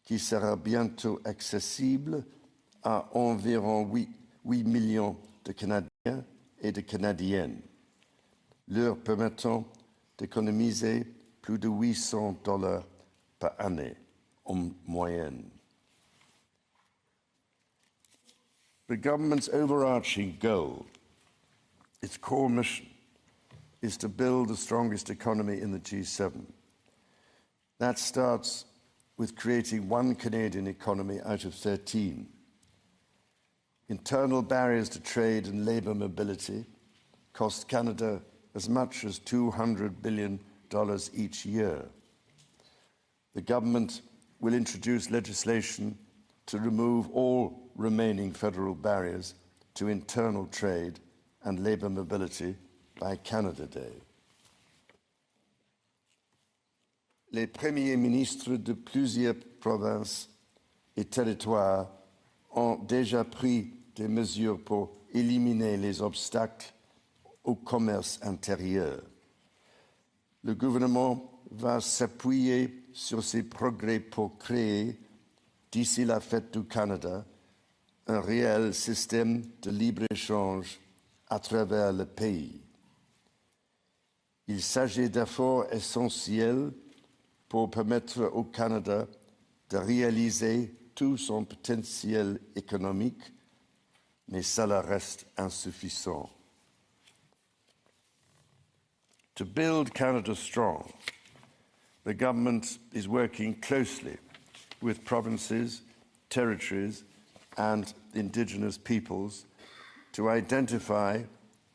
[SPEAKER 5] qui sera bientôt accessible à environ 8 millions de Canadiens et de Canadiennes, leur permettant d'économiser plus de 800 dollars par année en moyenne. The government's overarching goal, its core mission, is to build the strongest economy in the G7. That starts with creating one Canadian economy out of 13. Internal barriers to trade and labour mobility cost Canada as much as $200 billion each year. The government will introduce legislation to remove all remaining federal barriers to internal trade and labour mobility by Canada Day. Les premiers ministres de plusieurs provinces et territoires ont déjà pris des mesures pour éliminer les obstacles au commerce intérieur. Le gouvernement va s'appuyer sur ces progrès pour créer, d'ici la fête du Canada, un réel système de libre-échange à travers le pays. Il s'agit d'efforts essentiels pour permettre au Canada de réaliser tout son potentiel économique, mais cela reste insuffisant. To build Canada strong, the government is working closely with provinces, territories, and Indigenous peoples to identify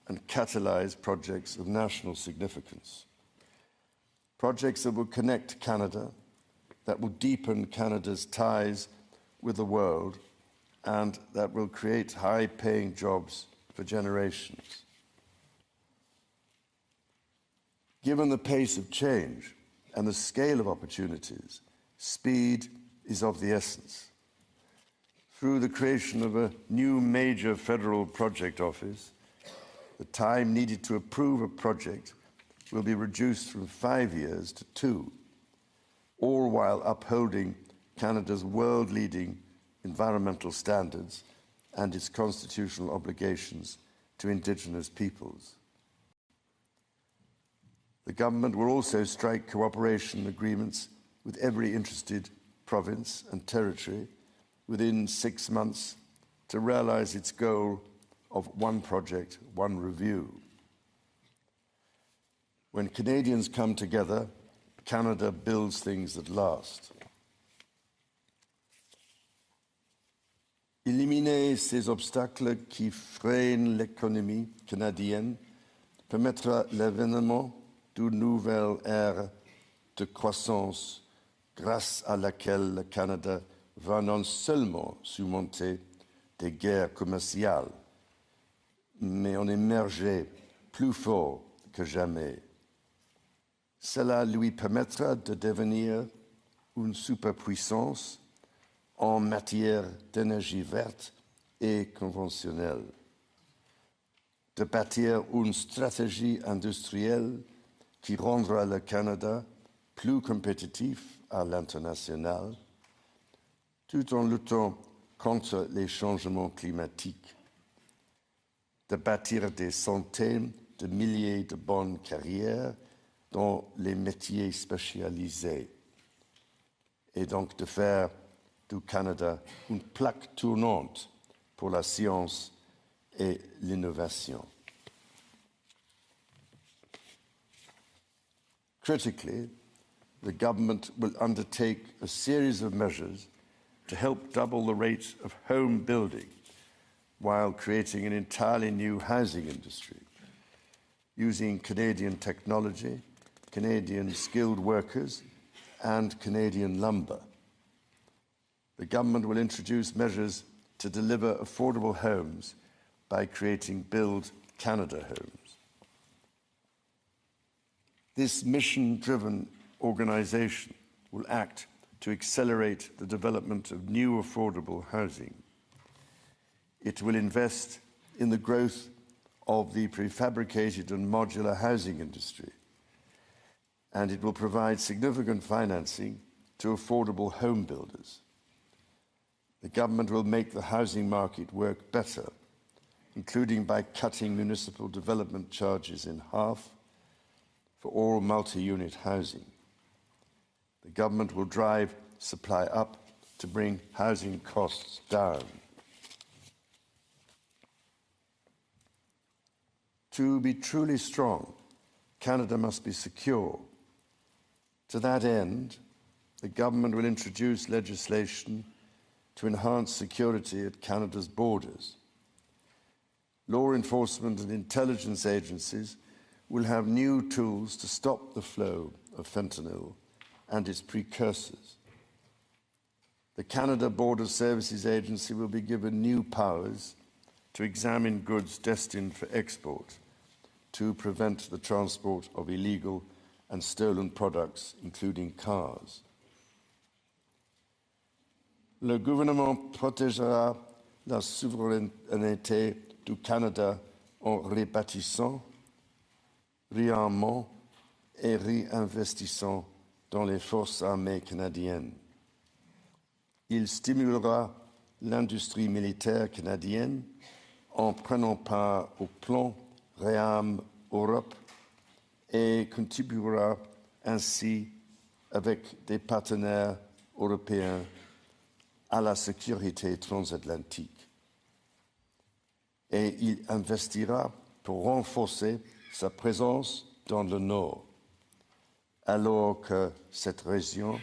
[SPEAKER 5] and catalyse projects of national significance. Projects that will connect Canada, that will deepen Canada's ties with the world, and that will create high-paying jobs for generations. Given the pace of change and the scale of opportunities, speed is of the essence. Through the creation of a new major federal project office, the time needed to approve a project will be reduced from 5 years to 2, all while upholding Canada's world-leading environmental standards and its constitutional obligations to Indigenous peoples. The government will also strike cooperation agreements with every interested province and territory within 6 months to realise its goal of one project, one review. When Canadians come together, Canada builds things that last. Éliminer ces obstacles qui freinent l'économie canadienne permettra l'avènement d'une nouvelle ère de croissance grâce à laquelle le Canada va non seulement surmonter des guerres commerciales, mais en émerger plus fort que jamais. Cela lui permettra de devenir une superpuissance en matière d'énergie verte et conventionnelle, de bâtir une stratégie industrielle qui rendra le Canada plus compétitif à l'international, tout en luttant contre les changements climatiques, de bâtir des centaines de milliers de bonnes carrières dans les métiers spécialisés, et donc de faire du Canada une plaque tournante pour la science et l'innovation. Critically, the government will undertake a series of measures to help double the rate of home building while creating an entirely new housing industry, using Canadian technology, Canadian skilled workers, and Canadian lumber. The government will introduce measures to deliver affordable homes by creating Build Canada Homes. This mission-driven organization will act to accelerate the development of new affordable housing. It will invest in the growth of the prefabricated and modular housing industry, and it will provide significant financing to affordable home builders. The government will make the housing market work better, including by cutting municipal development charges in half for all multi-unit housing. The government will drive supply up to bring housing costs down. To be truly strong, Canada must be secure. To that end, the government will introduce legislation to enhance security at Canada's borders. Law enforcement and intelligence agencies will have new tools to stop the flow of fentanyl and its precursors. The Canada Border Services Agency will be given new powers to examine goods destined for export, to prevent the transport of illegal and stolen products, including cars. Le gouvernement protégera la souveraineté du Canada en rebâtissant, réarmant et réinvestissant dans les forces armées canadiennes. Il stimulera l'industrie militaire canadienne en prenant part au plan Réarm Europe et contribuera ainsi avec des partenaires européens à la sécurité transatlantique. Et il investira pour renforcer sa présence dans le Nord, alors que cette région,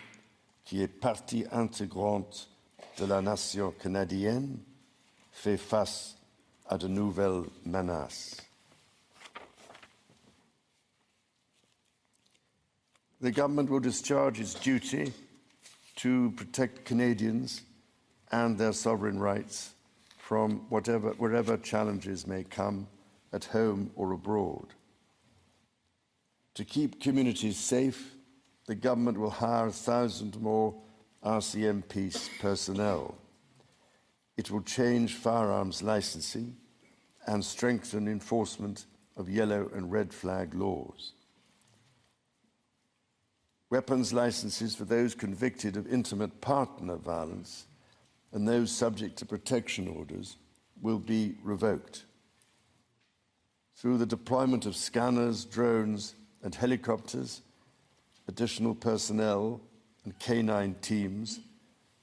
[SPEAKER 5] qui est partie intégrante de la nation canadienne, fait face à de nouvelles menaces. The government will discharge its duty to protect Canadians and their sovereign rights from wherever challenges may come at home or abroad. To keep communities safe, the government will hire 1,000 more RCMP personnel. It will change firearms licensing and strengthen enforcement of yellow and red flag laws. Weapons licenses for those convicted of intimate partner violence and those subject to protection orders will be revoked. Through the deployment of scanners, drones, and helicopters, additional personnel, and canine teams,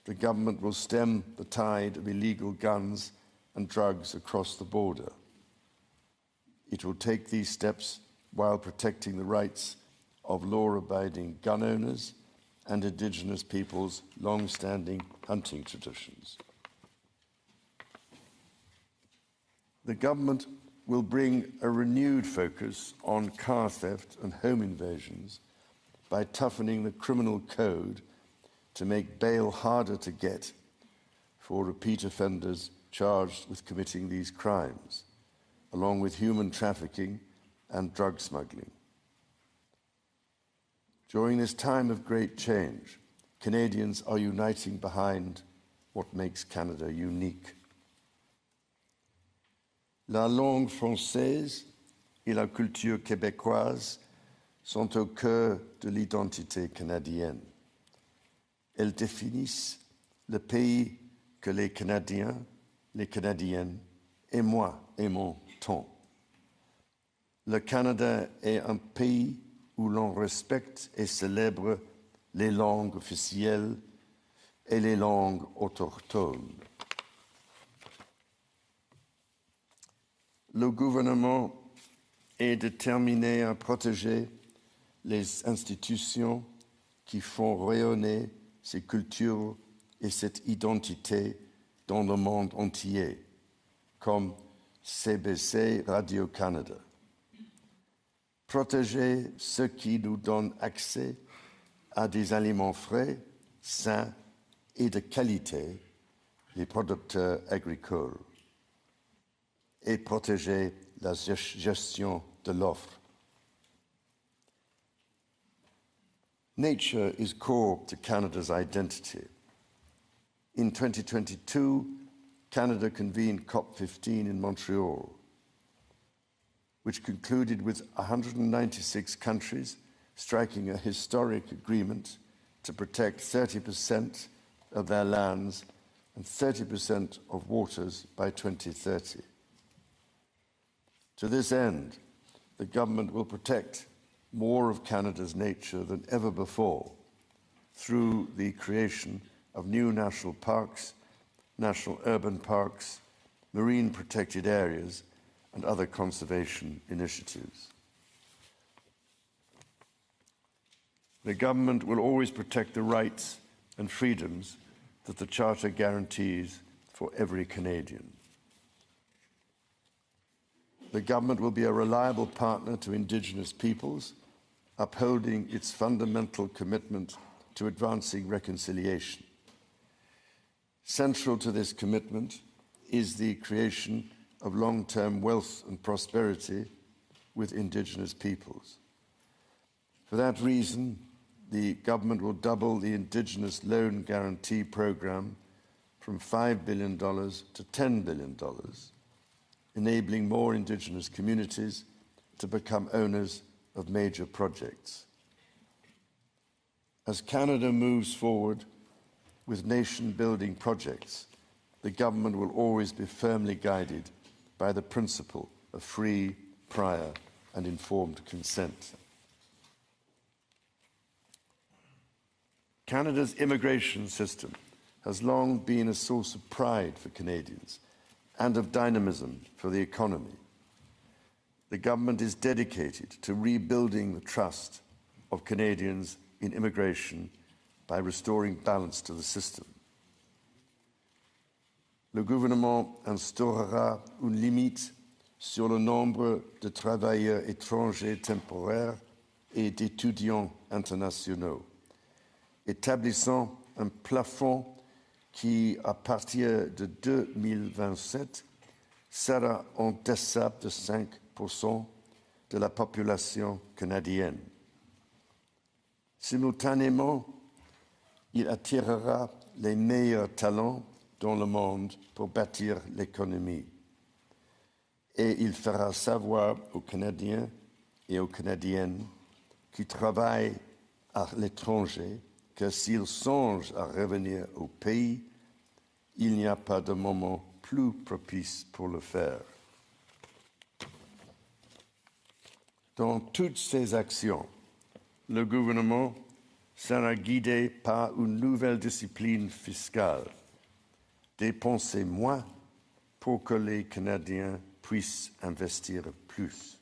[SPEAKER 5] the government will stem the tide of illegal guns and drugs across the border. It will take these steps while protecting the rights of law-abiding gun owners and Indigenous peoples' long-standing hunting traditions. The government will bring a renewed focus on car theft and home invasions by toughening the criminal code to make bail harder to get for repeat offenders charged with committing these crimes, along with human trafficking and drug smuggling. During this time of great change, Canadians are uniting behind what makes Canada unique. La langue française et la culture québécoise sont au cœur de l'identité canadienne. Elles définissent le pays que les Canadiens, les Canadiennes et moi aimons tant. Le Canada est un pays où l'on respecte et célèbre les langues officielles et les langues autochtones. Le gouvernement est déterminé à protéger les institutions qui font rayonner ces cultures et cette identité dans le monde entier, comme CBC Radio-Canada. Protéger ce qui nous donne accès à des aliments frais, sains et de qualité les producteurs agricoles et protéger la gestion de l'offre. Nature is core to Canada's identity. In 2022, Canada convened COP15 in Montreal, which concluded with 196 countries striking a historic agreement to protect 30% of their lands and 30% of waters by 2030. To this end, the government will protect more of Canada's nature than ever before through the creation of new national parks, national urban parks, marine protected areas, and other conservation initiatives. The government will always protect the rights and freedoms that the Charter guarantees for every Canadian. The government will be a reliable partner to Indigenous peoples, upholding its fundamental commitment to advancing reconciliation. Central to this commitment is the creation of long-term wealth and prosperity with Indigenous peoples. For that reason, the government will double the Indigenous Loan Guarantee Programme from $5 billion to $10 billion, enabling more Indigenous communities to become owners of major projects. As Canada moves forward with nation-building projects, the government will always be firmly guided by the principle of free, prior, and informed consent. Canada's immigration system has long been a source of pride for Canadians and of dynamism for the economy. The government is dedicated to rebuilding the trust of Canadians in immigration by restoring balance to the system. Le gouvernement instaurera une limite sur le nombre de travailleurs étrangers temporaires et d'étudiants internationaux, établissant un plafond qui, à partir de 2027, sera en deçà de 5% de la population canadienne. Simultanément, il attirera les meilleurs talents dans le monde pour bâtir l'économie. Et il fera savoir aux Canadiens et aux Canadiennes qui travaillent à l'étranger que s'ils songent à revenir au pays, il n'y a pas de moment plus propice pour le faire. Dans toutes ces actions, le gouvernement sera guidé par une nouvelle discipline fiscale. Dépenser moins pour que les Canadiens puissent investir plus.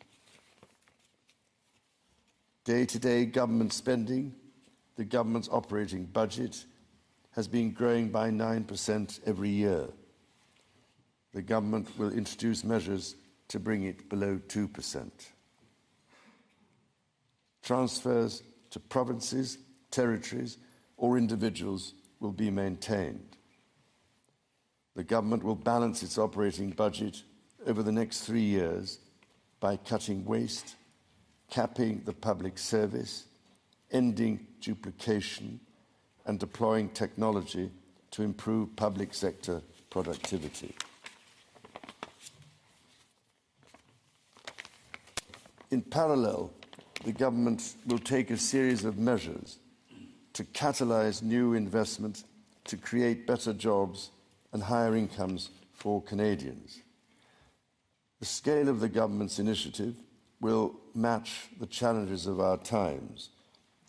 [SPEAKER 5] Day-to-day government spending, the government's operating budget, has been growing by 9% every year. The government will introduce measures to bring it below 2%. Transfers to provinces, territories, or individuals will be maintained. The government will balance its operating budget over the next 3 years by cutting waste, capping the public service, ending duplication, and deploying technology to improve public sector productivity. In parallel, the government will take a series of measures to catalyse new investment, to create better jobs and higher incomes for Canadians. The scale of the government's initiative will match the challenges of our times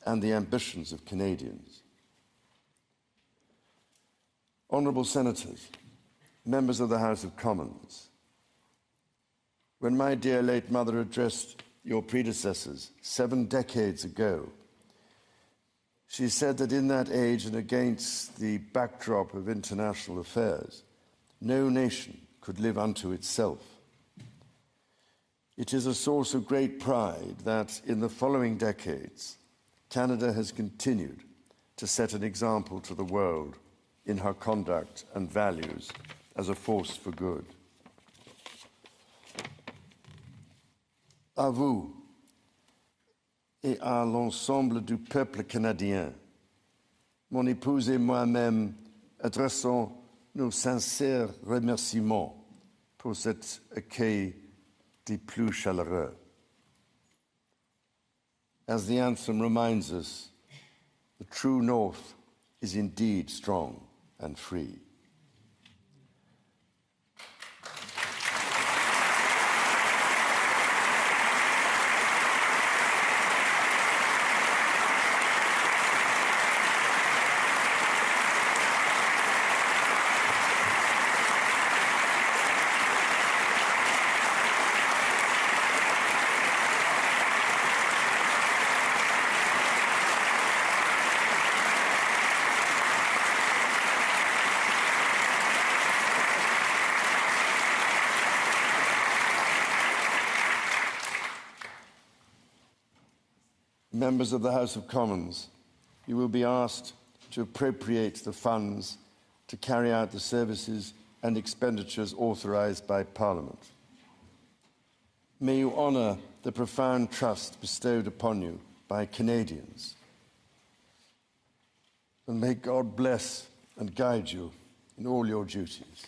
[SPEAKER 5] and the ambitions of Canadians. Honourable Senators, members of the House of Commons, when my dear late mother addressed your predecessors 7 decades ago, she said that in that age and against the backdrop of international affairs, no nation could live unto itself. It is a source of great pride that in the following decades, Canada has continued to set an example to the world in her conduct and values as a force for good. À vous et à l'ensemble du peuple canadien, mon épouse et moi-même adressons nos sincères remerciements pour cet accueil des plus chaleureux. As the anthem reminds us, the true North is indeed strong and free. Members of the House of Commons, you will be asked to appropriate the funds to carry out the services and expenditures authorised by Parliament. May you honour the profound trust bestowed upon you by Canadians. And may God bless and guide you in all your duties.